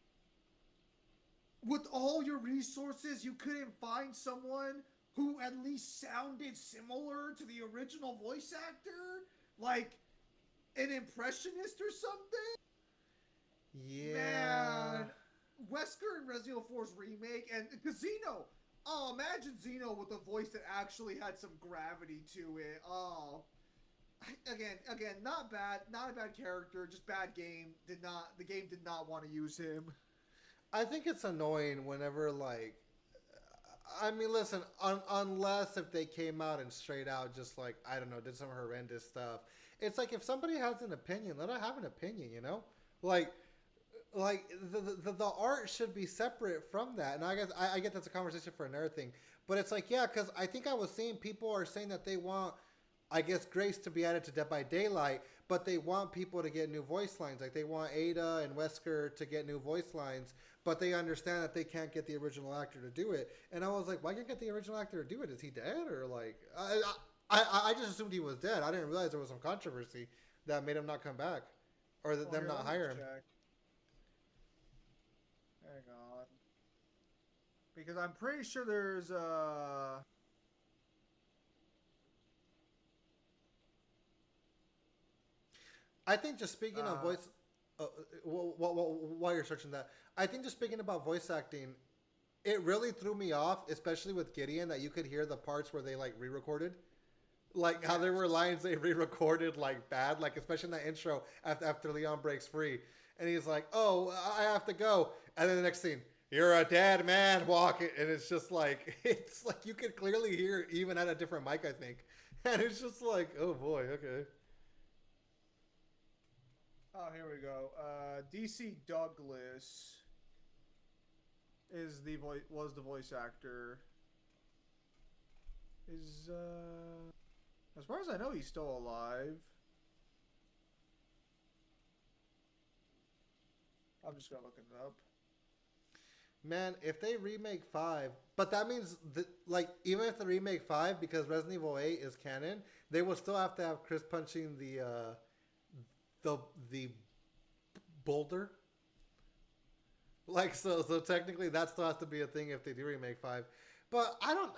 with all your resources, you couldn't find someone who at least sounded similar to the original voice actor? Like, an impressionist or something? Yeah. Man. Wesker in Resident Evil 4's remake, and Zeno. Oh, imagine Zeno with a voice that actually had some gravity to it. Oh. Again, not bad. Not a bad character, just bad game. The game did not want to use him. I think it's annoying whenever, like, I mean, listen, unless if they came out and straight out just, like, I don't know, did some horrendous stuff. It's like if somebody has an opinion, let them have an opinion, you know? Like, like the art should be separate from that. And I guess I get that's a conversation for another thing. But it's like, yeah, because I think I was seeing people are saying that they want, I guess, Grace to be added to Dead by Daylight, but they want people to get new voice lines. Like they want Ada and Wesker to get new voice lines, but they understand that they can't get the original actor to do it. And I was like, why can't get the original actor to do it? Is he dead? Or like, I just assumed he was dead. I didn't realize there was some controversy that made him not come back, or that them not hire him. Hang on. Because I'm pretty sure there's I think just speaking of voice, while you're searching that, I think just speaking about voice acting, it really threw me off, especially with Gideon, that you could hear the parts where they like re-recorded, like how there were lines they re-recorded like bad, like especially in that intro after Leon breaks free, and he's like, "Oh, I have to go," and then the next scene, "You're a dead man walking," and it's just like it's like you could clearly hear even at a different mic, I think, and it's just like, oh boy, okay. Oh, here we go. DC Douglas is was the voice actor. Is as far as I know, he's still alive. I'm just gonna look it up. Man, if they remake 5, but that means that, like, even if they remake 5, because Resident Evil 8 is canon, they will still have to have Chris punching the boulder. Like, so technically that still has to be a thing if they do remake 5. But I don't...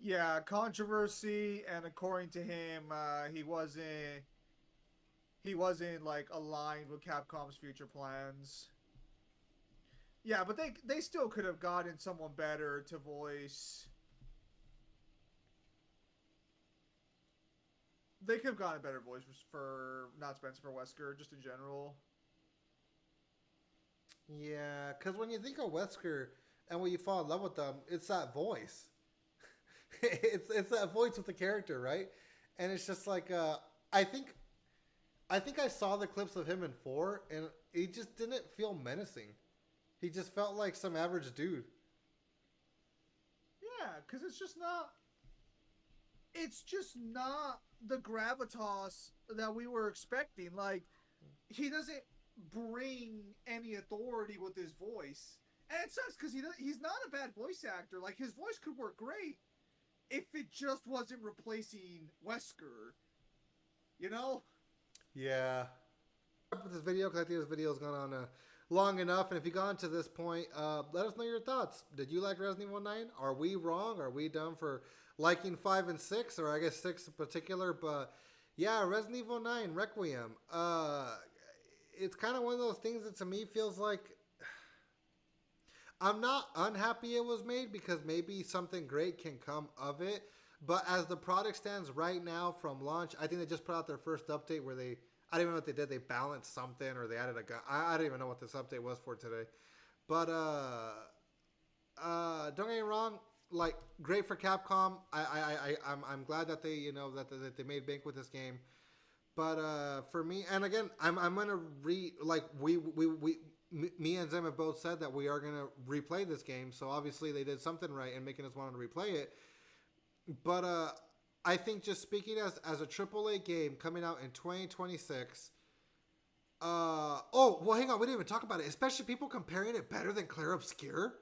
Yeah, controversy, and according to him, he wasn't like aligned with Capcom's future plans. Yeah, but they still could have gotten someone better to voice. They could have gotten a better voice for not Spencer, for Wesker, just in general. Yeah, because when you think of Wesker and when you fall in love with them, it's that voice. it's that voice with the character, right? And it's just like I think I saw the clips of him in 4, and he just didn't feel menacing. He just felt like some average dude. Yeah, because it's just not the gravitas that we were expecting. Like, he doesn't bring any authority with his voice, and it sucks because he's not a bad voice actor. Like, his voice could work great if it just wasn't replacing Wesker, you know? Yeah. With this video, because I think this video has gone on long enough, and if you got into this point, let us know your thoughts. Did you like Resident Evil 9? Are we wrong? Are we dumb for liking 5 and 6, or I guess 6 in particular? But yeah, Resident Evil 9 Requiem. It's kind of one of those things that to me feels like I'm not unhappy it was made, because maybe something great can come of it. But as the product stands right now from launch, I think they just put out their first update where they, I don't even know what they did. They balanced something, or they added a gun. I don't even know what this update was for today. But don't get me wrong, like, great for Capcom. I'm glad that they, that they made bank with this game. But for me, and again, I'm gonna me and Zem have both said that we are gonna replay this game. So obviously they did something right in making us want to replay it. But I think just speaking as a AAA game coming out in 2026. Oh, well, hang on, we didn't even talk about it. Especially people comparing it better than Clair Obscur.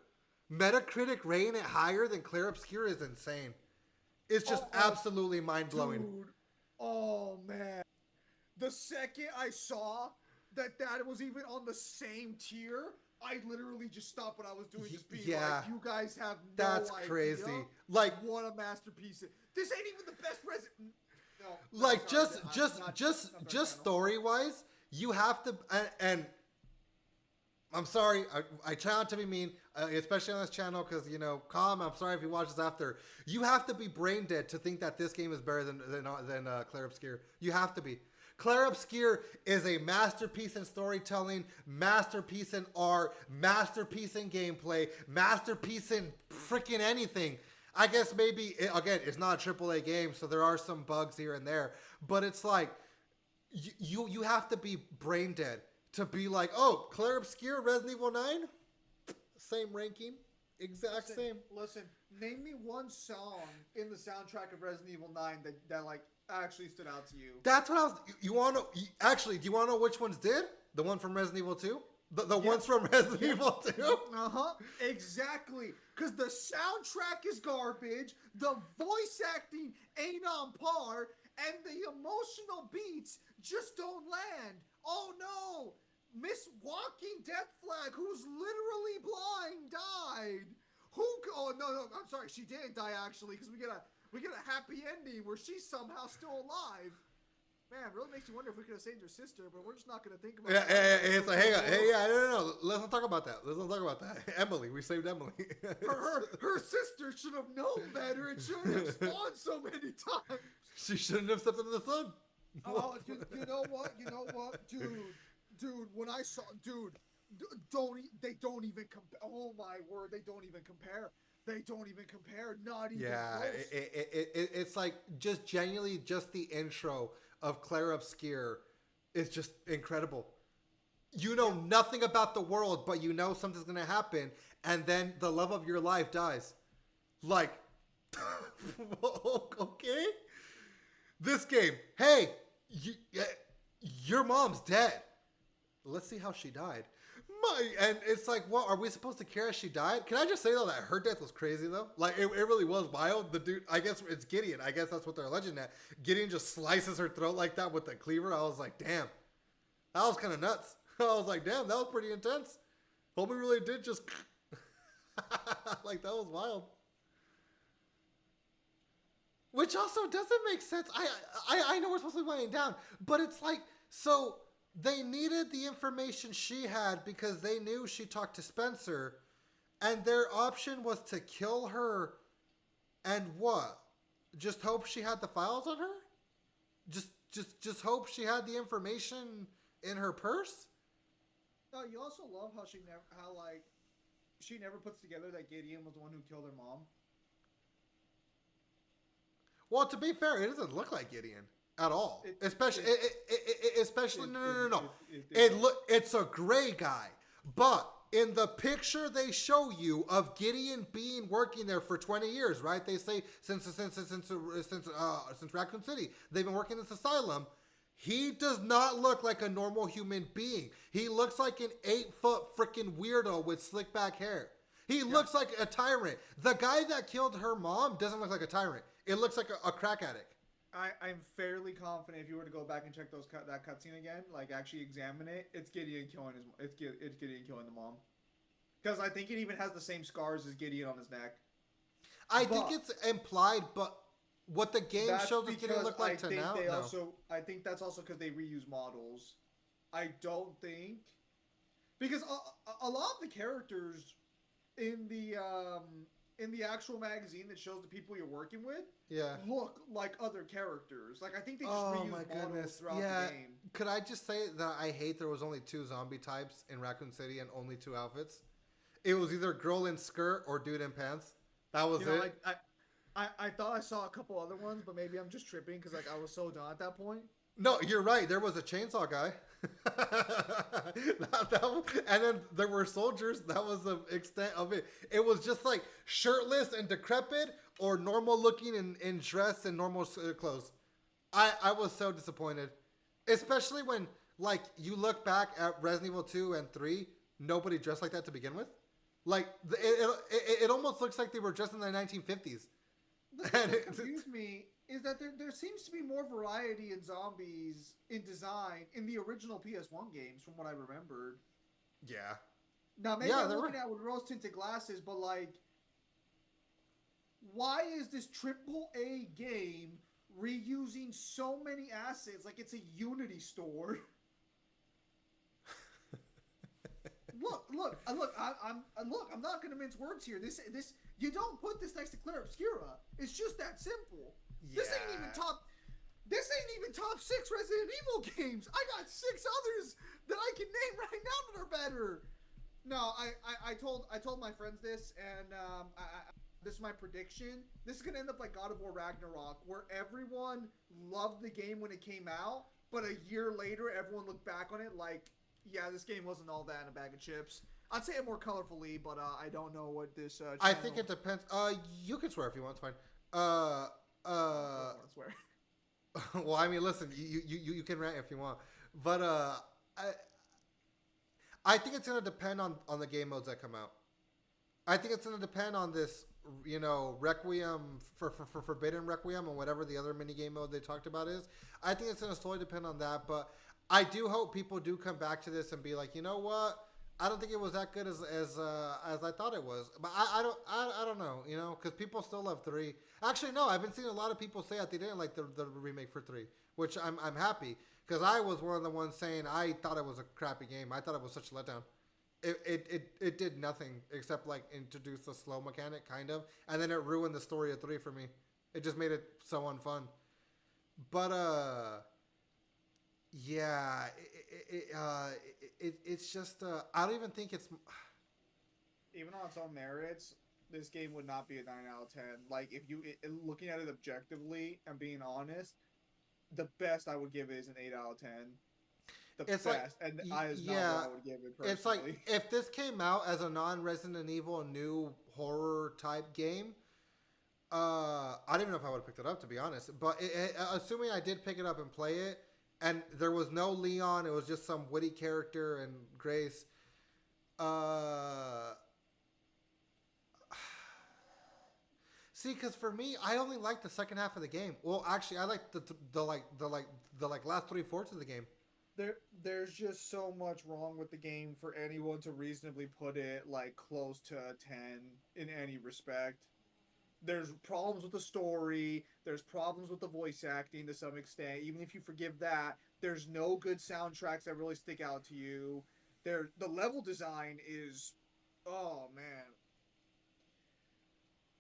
Metacritic rating it higher than Clair Obscur is insane. It's just absolutely mind blowing. Dude. Oh man. The second I saw that was even on the same tier, I literally just stopped what I was doing, just being like, you guys have no that's idea crazy. Like, what a masterpiece. This ain't even the best Resident. No. Like, just story wise, you have to, and I'm sorry, I try not to be mean, especially on this channel, because, I'm sorry if you watch this after. You have to be brain dead to think that this game is better than Clair Obscur. You have to be. Clair Obscur is a masterpiece in storytelling, masterpiece in art, masterpiece in gameplay, masterpiece in freaking anything. I guess maybe, again, it's not a AAA game, so there are some bugs here and there. But it's like, you have to be brain dead to be like, oh, Claire Obscure, Resident Evil 9, same ranking, exact same. Listen, name me one song in the soundtrack of Resident Evil 9 that like actually stood out to you. That's what I was. You want to actually? Do you want to know which ones did? The one from Resident Evil 2. The ones from Resident Evil 2? Exactly. Because the soundtrack is garbage, the voice acting ain't on par, and the emotional beats just don't land. Oh no! Miss Walking Death Flag, who's literally blind, died. Oh no, I'm sorry, she didn't die actually, because we get a happy ending where she's somehow still alive. Man, it really makes you wonder if we could have saved her sister, but we're just not going to think about it. It's like, no. Let's not talk about that. Emily, we saved Emily. her sister should have known better and shouldn't have spawned so many times. She shouldn't have stepped into the sun. Oh, you know what, dude, when I saw, they don't even compare. Oh my word, they don't even compare. Not even close. It's like just genuinely just the intro of Claire Obscure is just incredible. You know nothing about the world, but you know something's going to happen, and then the love of your life dies. Like, okay? This game, hey, your mom's dead. Let's see how she died. And it's like, what, are we supposed to care if she died? Can I just say, though, that her death was crazy, though? Like, it really was wild. The dude, I guess it's Gideon. I guess that's what they're alleging that. Gideon just slices her throat like that with the cleaver. I was like, damn. That was kind of nuts. I was like, damn, that was pretty intense. Hope we really did just... like, that was wild. Which also doesn't make sense. I know we're supposed to be laying down, but it's like, so... They needed the information she had because they knew she talked to Spencer, and their option was to kill her and what? Just hope she had the files on her? Just hope she had the information in her purse? No, you also love how she never puts together that Gideon was the one who killed her mom. Well, to be fair, it doesn't look like Gideon. At all, especially no. It's a gray guy, but in the picture they show you of Gideon being working there for 20 years, right? They say since Raccoon City they've been working in this asylum. He does not look like a normal human being. He looks like an 8-foot freaking weirdo with slick back hair. He looks like a tyrant. The guy that killed her mom doesn't look like a tyrant. It looks like a crack addict. I'm fairly confident if you were to go back and check that cutscene again, like actually examine it, it's Gideon killing it's Gideon killing the mom. Because I think it even has the same scars as Gideon on his neck. I think it's implied, but what the game shows us Gideon look like to now. I think that's also because they reuse models. I don't think because a lot of the characters in the actual magazine that shows the people you're working with look like other characters. Like, I think they just reuse models throughout the game. Could I just say that I hate there was only 2 zombie types in Raccoon City and only 2 outfits? It was either girl in skirt or dude in pants. That was it. I thought I saw a couple other ones, but maybe I'm just tripping because like I was so done at that point. No, you're right. There was a chainsaw guy. And then there were soldiers. That was the extent of it. It was just like shirtless and decrepit or normal looking in dress and normal clothes. I was so disappointed. Especially when like you look back at Resident Evil 2 and 3, nobody dressed like that to begin with. Like it almost looks like they were dressed in the 1950s. The thing that confused me is that there seems to be more variety in zombies in design in the original PS1 games from what I remembered. Yeah. Now maybe I'm looking at it with rose-tinted glasses, but like, why is this AAA game reusing so many assets like it's a Unity store? Look! I'm not gonna mince words here. This you don't put this next to Claire Obscura. It's just that simple. Yeah. This ain't even top 6 Resident Evil games. I got 6 others that I can name right now that are better. No, I told my friends this, and this is my prediction. This is gonna end up like God of War Ragnarok, where everyone loved the game when it came out, but a year later, everyone looked back on it like yeah, this game wasn't all that in a bag of chips. I'd say it more colorfully, but I don't know what this. I think it depends. You can swear if you want. It's fine. Uh, I uh. don't want to swear. Well, I mean, listen, you can rant if you want, but I think it's gonna depend on the game modes that come out. I think it's gonna depend on this, Requiem for Forbidden Requiem and whatever the other mini game mode they talked about is. I think it's gonna solely depend on that, but I do hope people do come back to this and be like, you know what? I don't think it was that good as I thought it was, but I don't know, because people still love 3. Actually, no, I've been seeing a lot of people say that they didn't like the remake for 3, which I'm happy because I was one of the ones saying I thought it was a crappy game. I thought it was such a letdown. It did nothing except like introduce a slow mechanic kind of, and then it ruined the story of 3 for me. It just made it so unfun. But yeah, it's just I don't even think it's Even on its own merits, this game would not be a 9 out of 10. Like, if you looking at it objectively and being honest, the best I would give it is an 8 out of 10. The it's best, like and I is yeah, not what I would give it personally. it's like if this came out as a non-Resident Evil new horror type game, I don't even know if I would have picked it up, to be honest. But assuming I did pick it up and play it, and there was no Leon, it was just some witty character and Grace. See, because for me, I only like the second half of the game. Well, actually, I like the last 3/4 of the game. There's just so much wrong with the game for anyone to reasonably put it like close to a 10 in any respect. There's problems with the story. There's problems with the voice acting to some extent. Even if you forgive that, there's no good soundtracks that really stick out to you. The level design is, oh man,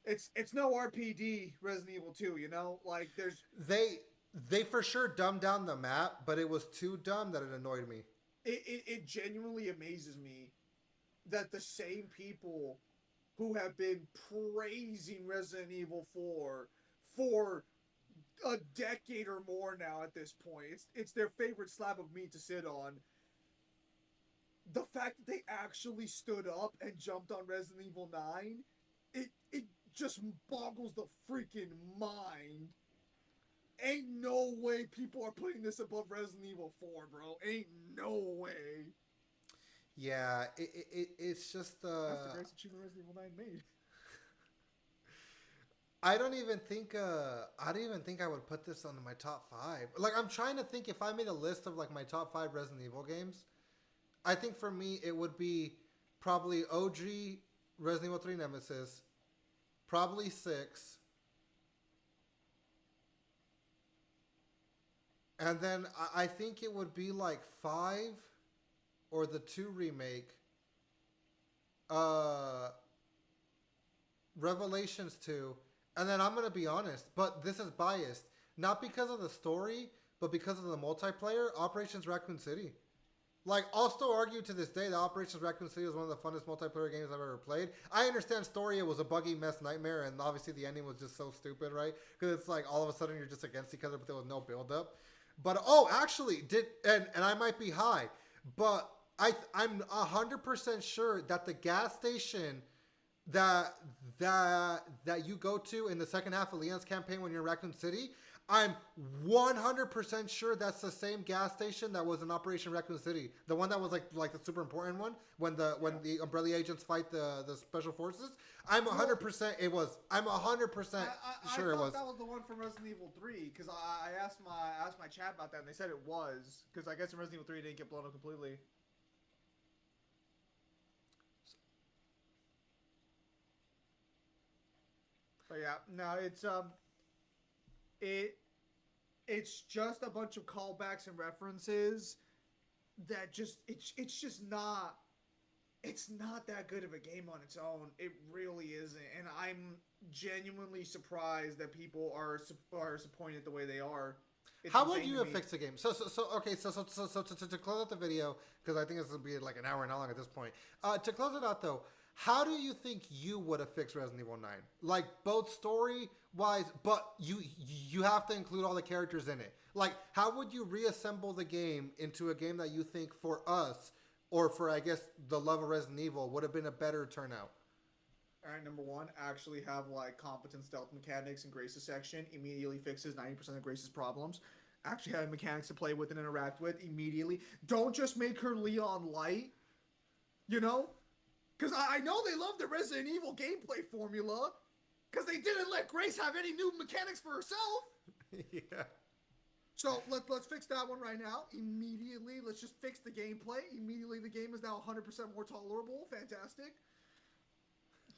it's no RPD Resident Evil 2. Like there's they for sure dumbed down the map, but it was too dumb that it annoyed me. It genuinely amazes me that the same people who have been praising Resident Evil 4 for a decade or more now at this point. It's their favorite slab of meat to sit on. The fact that they actually stood up and jumped on Resident Evil 9, it just boggles the freaking mind. Ain't no way people are putting this above Resident Evil 4, bro. Ain't no way. Yeah, it's just That's the greatest achievement Resident Evil 9 made. I don't even think I would put this on my top 5. Like, I'm trying to think if I made a list of like my top 5 Resident Evil games. I think for me it would be probably OG Resident Evil 3 Nemesis, probably 6, and then I think it would be like 5 or the 2 remake, Revelations 2, and then I'm gonna be honest, but this is biased, not because of the story, but because of the multiplayer, Operations Raccoon City. Like, I'll still argue to this day that Operations Raccoon City is one of the funnest multiplayer games I've ever played. I understand story, it was a buggy mess nightmare, and obviously the ending was just so stupid, right? Because it's like all of a sudden you're just against each other, but there was no build up. But actually, and I might be high, but I'm 100% sure that the gas station that you go to in the second half of Leon's campaign when you're in Raccoon City, I'm 100% sure that's the same gas station that was in Operation Raccoon City, the one that was like the super important one when the Umbrella agents fight the special forces. I'm 100% it was. I'm 100% sure it was. That was the one from Resident Evil 3 because I asked my chat about that and they said it was because I guess in Resident Evil 3 it didn't get blown up completely. But yeah, no, it's just a bunch of callbacks and references that just it's just not that good of a game on its own. It really isn't, and I'm genuinely surprised that people are disappointed the way they are. How would you have fixed the game? So okay, so to close out the video, because I think this will be like an hour and how long at this point. To close it out though, How do you think you would have fixed Resident Evil 9? Like both story wise, but you have to include all the characters in it. Like how would you reassemble the game into a game that you think for us or for I guess the love of Resident Evil would have been a better turnout? All right, number one, actually have like competent stealth mechanics in Grace's section. Immediately fixes 90% of Grace's problems. Actually have mechanics to play with and interact with immediately. Don't just make her Leon light, you know? Because I know they love the Resident Evil gameplay formula, because they didn't let Grace have any new mechanics for herself. Yeah. So let's fix that one right now. Immediately, let's just fix the gameplay. Immediately, the game is now 100% more tolerable. Fantastic.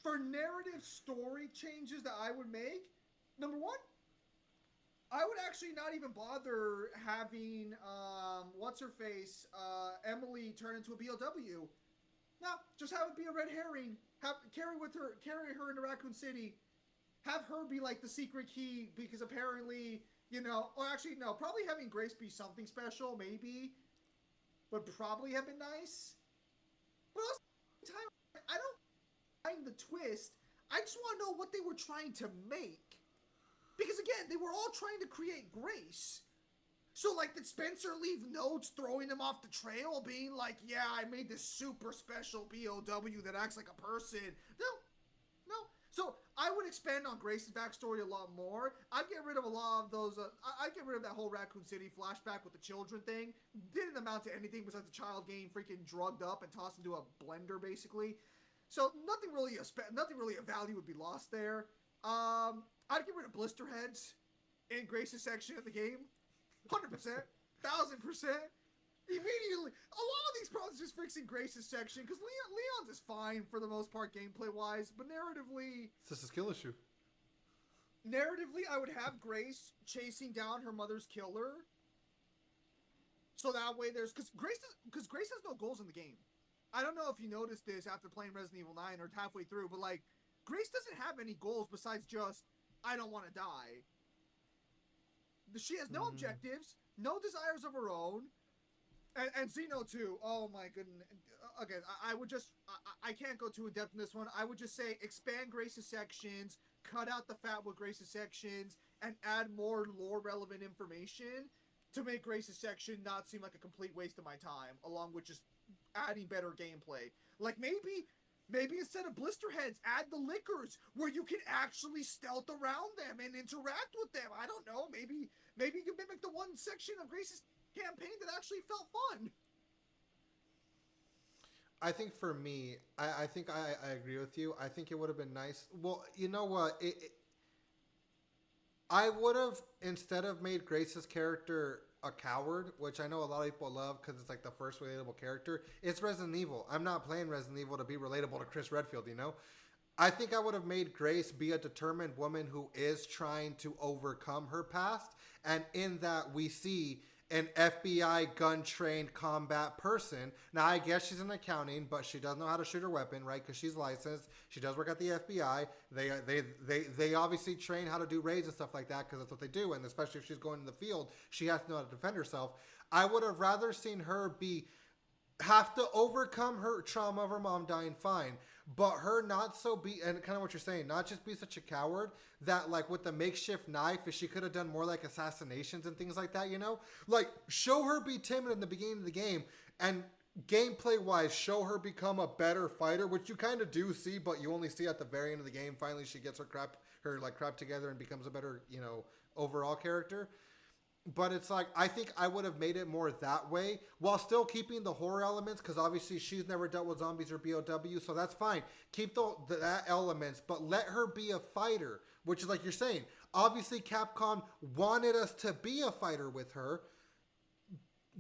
For narrative story changes that I would make, number one, I would actually not even bother having what's her face Emily turn into a BOW. No, just have it be a red herring. Carry her into Raccoon City. Have her be like the secret key because apparently, you know, or actually no, probably having Grace be something special maybe, would probably have been nice. But also, at the same time, I don't mind the twist. I just want to know what they were trying to make. Because again, they were all trying to create Grace. So like, did Spencer leave notes throwing them off the trail being like, yeah, I made this super special BOW that acts like a person? No. So I would expand on Grace's backstory a lot more. I'd get rid of a lot of those, I'd get rid of that whole Raccoon City flashback with the children thing. Didn't amount to anything besides the child getting freaking drugged up and tossed into a blender basically. So nothing really of value would be lost there. I'd get rid of blister heads in Grace's section of the game. 100%, 1000%. Immediately, a lot of these problems just fixing Grace's section because Leon's is fine for the most part gameplay wise, but narratively, it's just a skill issue. Narratively, I would have Grace chasing down her mother's killer, so that way there's because Grace has no goals in the game. I don't know if you noticed this after playing Resident Evil 9 or halfway through, but like Grace doesn't have any goals besides just I don't want to die. She has no objectives, no desires of her own. And Xeno too. Oh my goodness. Again, I would just, I can't go too in depth in this one. I would just say expand Grace's sections, cut out the fat with Grace's sections, and add more lore relevant information to make Grace's section not seem like a complete waste of my time, along with just adding better gameplay. Like maybe instead of blister heads, add the lickers where you can actually stealth around them and interact with them. I don't know. Maybe you can mimic the one section of Grace's campaign that actually felt fun. I think for me, I think I agree with you. I think it would have been nice. Well, you know what? I would have, instead of made Grace's character a coward, which I know a lot of people love because it's like the first relatable character. It's Resident Evil. I'm not playing Resident Evil to be relatable to Chris Redfield, you know? I think I would have made Grace be a determined woman who is trying to overcome her past. And in that, we see an FBI gun-trained combat person. Now, I guess she's in accounting, but she does know how to shoot her weapon, right? Because she's licensed. She does work at the FBI. They obviously train how to do raids and stuff like that because that's what they do. And especially if she's going in the field, she has to know how to defend herself. I would have rather seen her have to overcome her trauma of her mom dying, fine. But her not so be, and kind of what you're saying, not just be such a coward that like with the makeshift knife, if she could have done more like assassinations and things like that, you know? Like show her be timid in the beginning of the game and gameplay wise, show her become a better fighter, which you kind of do see, but you only see at the very end of the game. Finally, she gets her crap together and becomes a better, you know, overall character. But it's like, I think I would have made it more that way while still keeping the horror elements because obviously she's never dealt with zombies or BOW, so that's fine. Keep that elements, but let her be a fighter, which is like you're saying. Obviously, Capcom wanted us to be a fighter with her.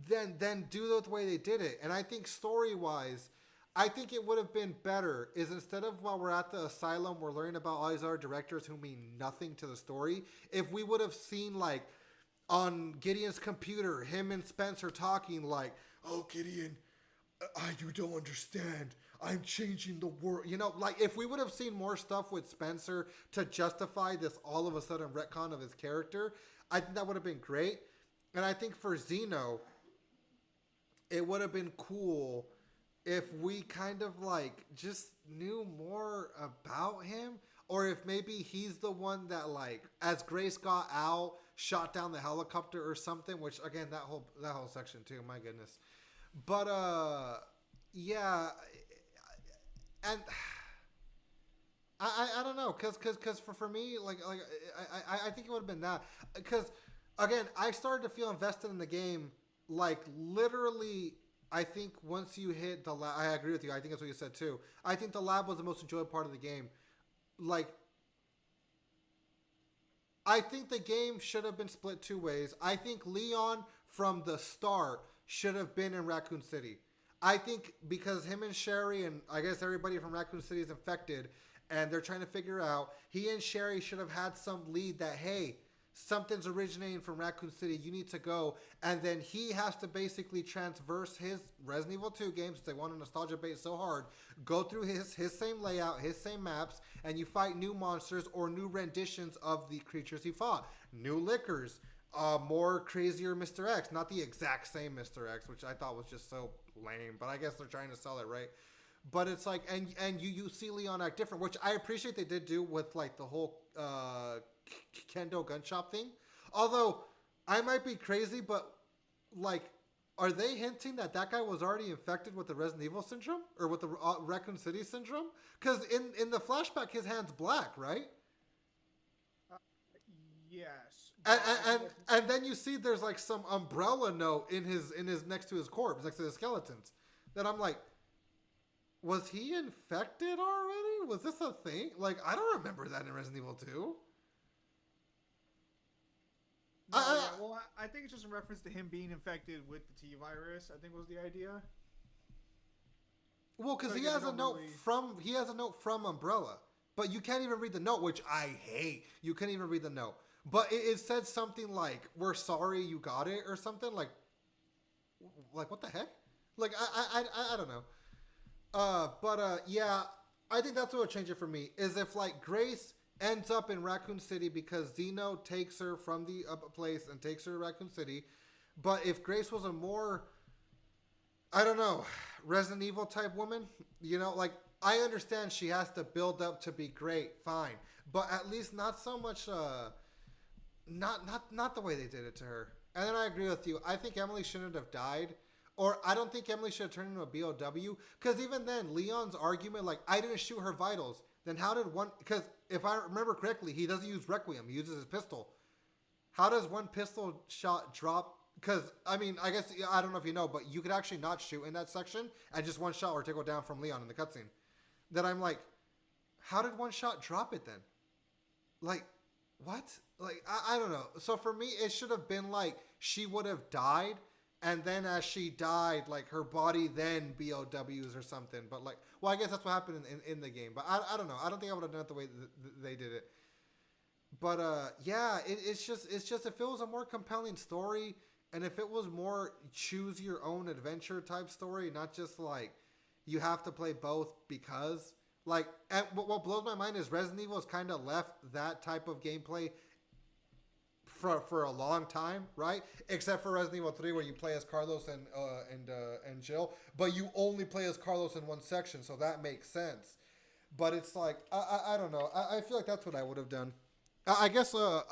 Then do it the way they did it. And I think story-wise, I think it would have been better is instead of while we're at the asylum, we're learning about all these other directors who mean nothing to the story. If we would have seen like on Gideon's computer, him and Spencer talking like, oh, Gideon, you don't understand. I'm changing the world. You know, like if we would have seen more stuff with Spencer to justify this all of a sudden retcon of his character, I think that would have been great. And I think for Xeno, it would have been cool if we kind of like just knew more about him, or if maybe he's the one that like as Grace got out, shot down the helicopter or something. Which again, that whole section too. My goodness, but yeah, and. I don't know, cause for me like I think it would have been that, cause again I started to feel invested in the game like literally. I think once you hit the lab, I agree with you. I think that's what you said too. I think the lab was the most enjoyable part of the game. Like, I think the game should have been split two ways. I think Leon from the start should have been in Raccoon City. I think because him and Sherry and I guess everybody from Raccoon City is infected and they're trying to figure out, he and Sherry should have had some lead that, hey, something's originating from Raccoon City, you need to go. And then he has to basically transverse his Resident Evil 2 games, they want a nostalgia base so hard, go through his same layout, his same maps, and you fight new monsters or new renditions of the creatures he fought. New liquors, more crazier Mr. X, not the exact same Mr. X, which I thought was just so lame, but I guess they're trying to sell it, right? But it's like, and you see Leon act different, which I appreciate they did do with like the whole kendo gun shop thing. Although I might be crazy, but like, are they hinting that guy was already infected with the Resident Evil syndrome or with the Raccoon City syndrome? Because in the flashback, his hand's black, right? Yes. And then you see there's like some umbrella note in his next to his corpse, next to the skeletons. That I'm like, was he infected already? Was this a thing? Like, I don't remember that in Resident Evil 2. Well, I think it's just in reference to him being infected with the T virus. I think was the idea. Well, because he has a note from Umbrella, but you can't even read the note, which I hate. You can't even read the note, but it said something like "We're sorry you got it" or something like what the heck? Like I don't know. Yeah, I think that's what would change it for me. Is if like Grace ends up in Raccoon City because Zeno takes her from the place and takes her to Raccoon City. But if Grace was a more, I don't know, Resident Evil type woman, you know, like I understand she has to build up to be great, fine, but at least not so much. Not the way they did it to her. And then I agree with you. I think Emily shouldn't have died. Or I don't think Emily should have turned into a BOW. Because even then, Leon's argument, like, I didn't shoot her vitals. Then how did one... Because if I remember correctly, he doesn't use Requiem. He uses his pistol. How does one pistol shot drop... Because, I mean, I guess... I don't know if you know, but you could actually not shoot in that section. And just one shot or take it down from Leon in the cutscene. Then I'm like, how did one shot drop it then? Like, what? Like, I don't know. So for me, it should have been like, she would have died... And then as she died, like her body then BOWs or something. But like, well, I guess that's what happened in the game. But I don't know. I don't think I would have done it the way they did it. But yeah, it's just if it was a more compelling story and if it was more choose your own adventure type story, not just like you have to play both because like, and what blows my mind is Resident Evil has kind of left that type of gameplay for a long time, right? Except for Resident Evil 3 where you play as Carlos and Jill, but you only play as Carlos in one section, so that makes sense. But it's like I don't know. I feel like that's what I would have done. I guess the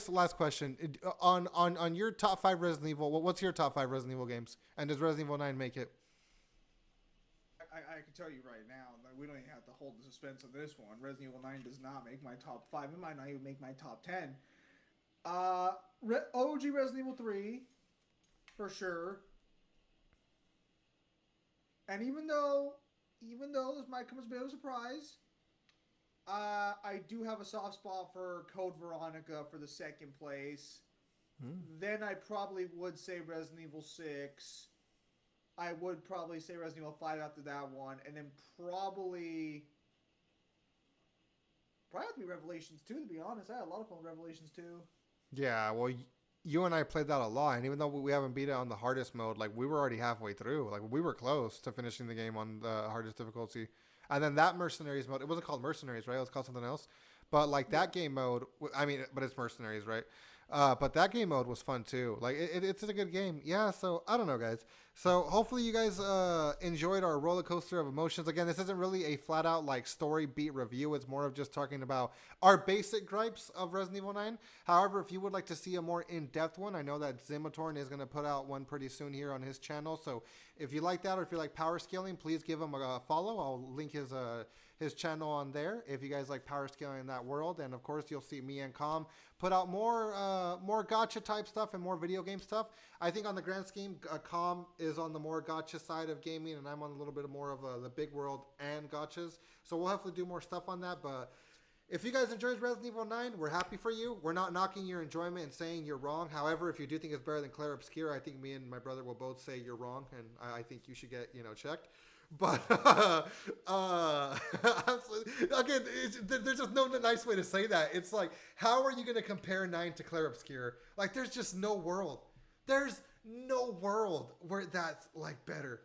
last question on your top 5 Resident Evil. What's your top 5 Resident Evil games? And does Resident Evil 9 make it? I can tell you right now, like, we don't even have to hold the suspense on this one. Resident Evil 9 does not make my top 5. It might not even make my top 10. OG Resident Evil 3, for sure. And even though this might come as a bit of a surprise, I do have a soft spot for Code Veronica for the second place. Then I probably would say Resident Evil 6. I would probably say Resident Evil 5 after that one. And then probably have to be Revelations 2, to be honest. I had a lot of fun with Revelations 2. Yeah, well, you and I played that a lot, and even though we haven't beat it on the hardest mode, like, we were already halfway through. Like, we were close to finishing the game on the hardest difficulty. And then that Mercenaries mode, it wasn't called Mercenaries, right? It was called something else. But, like, that game mode, I mean, but it's Mercenaries, right? But that game mode was fun, too. Like, it's a good game. Yeah, so, I don't know, guys. So hopefully you guys enjoyed our roller coaster of emotions. Again, this isn't really a flat out like story beat review. It's more of just talking about our basic gripes of Resident Evil 9. However, if you would like to see a more in-depth one, I know that Zimatorn is going to put out one pretty soon here on his channel. So if you like that, or if you like power scaling, please give him a follow. I'll link his channel on there if you guys like power scaling in that world. And of course, you'll see me and Com put out more gotcha type stuff and more video game stuff. I think on the grand scheme, Com is on the more gotcha side of gaming, and I'm on a little bit more of the big world and gotchas. So we'll have to do more stuff on that. But if you guys enjoyed Resident Evil 9, we're happy for you. We're not knocking your enjoyment and saying you're wrong. However, if you do think it's better than Claire Obscura, I think me and my brother will both say you're wrong, and I think you should get checked. But again, there's just no nice way to say that. It's like, how are you going to compare 9 to Claire Obscura? Like, there's just no world. There's no world where that's like better.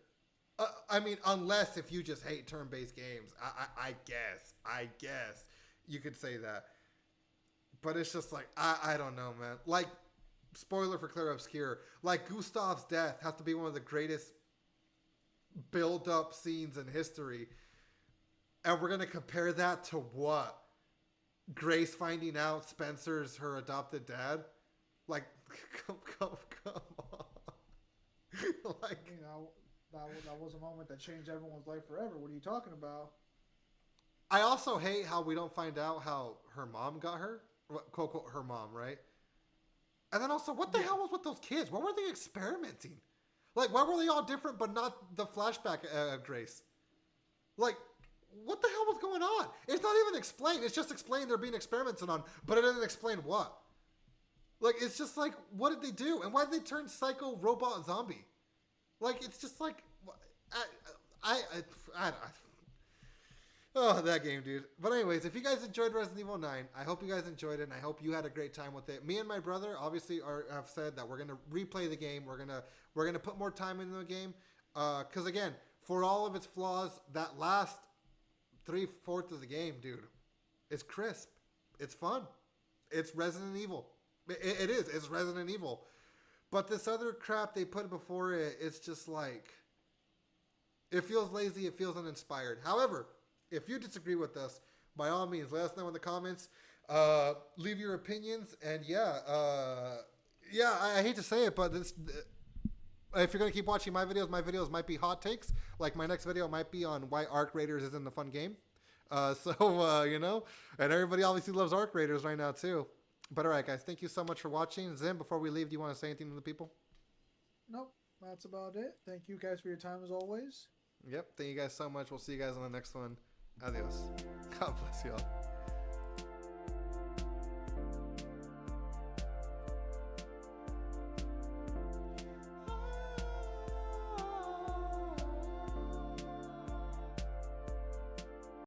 I mean, unless if you just hate turn-based games, I guess you could say that. But it's just like, I don't know, man. Like, spoiler for Claire Obscura, like Gustav's death has to be one of the greatest build-up scenes in history, and we're gonna compare that to what? Grace finding out Spencer's her adopted dad? Like, come on. Like, You know, that was a moment that changed everyone's life forever. What are you talking about? I also hate how we don't find out how her mom got her, quote unquote, her mom, right? And then also, what the hell was with those kids? What were they experimenting? Like, why were they all different but not the flashback Grace? Like, what the hell was going on? It's not even explained. It's just explained they're being experimented on, but it doesn't explain what. Like, it's just like, what did they do? And why did they turn psycho robot zombie? Like, it's just like, oh, that game, dude. But anyways, if you guys enjoyed Resident Evil 9, I hope you guys enjoyed it, and I hope you had a great time with it. Me and my brother obviously have said that we're gonna replay the game. We're gonna put more time into the game, because again, for all of its flaws, that last 3/4 of the game, dude, it's crisp. It's fun. It's Resident Evil. It is. It's Resident Evil. But this other crap they put before it, it's just like, it feels lazy. It feels uninspired. However, if you disagree with us, by all means, let us know in the comments. Leave your opinions. And I hate to say it, but this, if you're going to keep watching my videos might be hot takes. Like my next video might be on why Arc Raiders isn't a fun game. And everybody obviously loves Arc Raiders right now too. But all right, guys, thank you so much for watching. Zim, before we leave, do you want to say anything to the people? Nope, that's about it. Thank you guys for your time as always. Yep, thank you guys so much. We'll see you guys on the next one. Adios. God bless you all.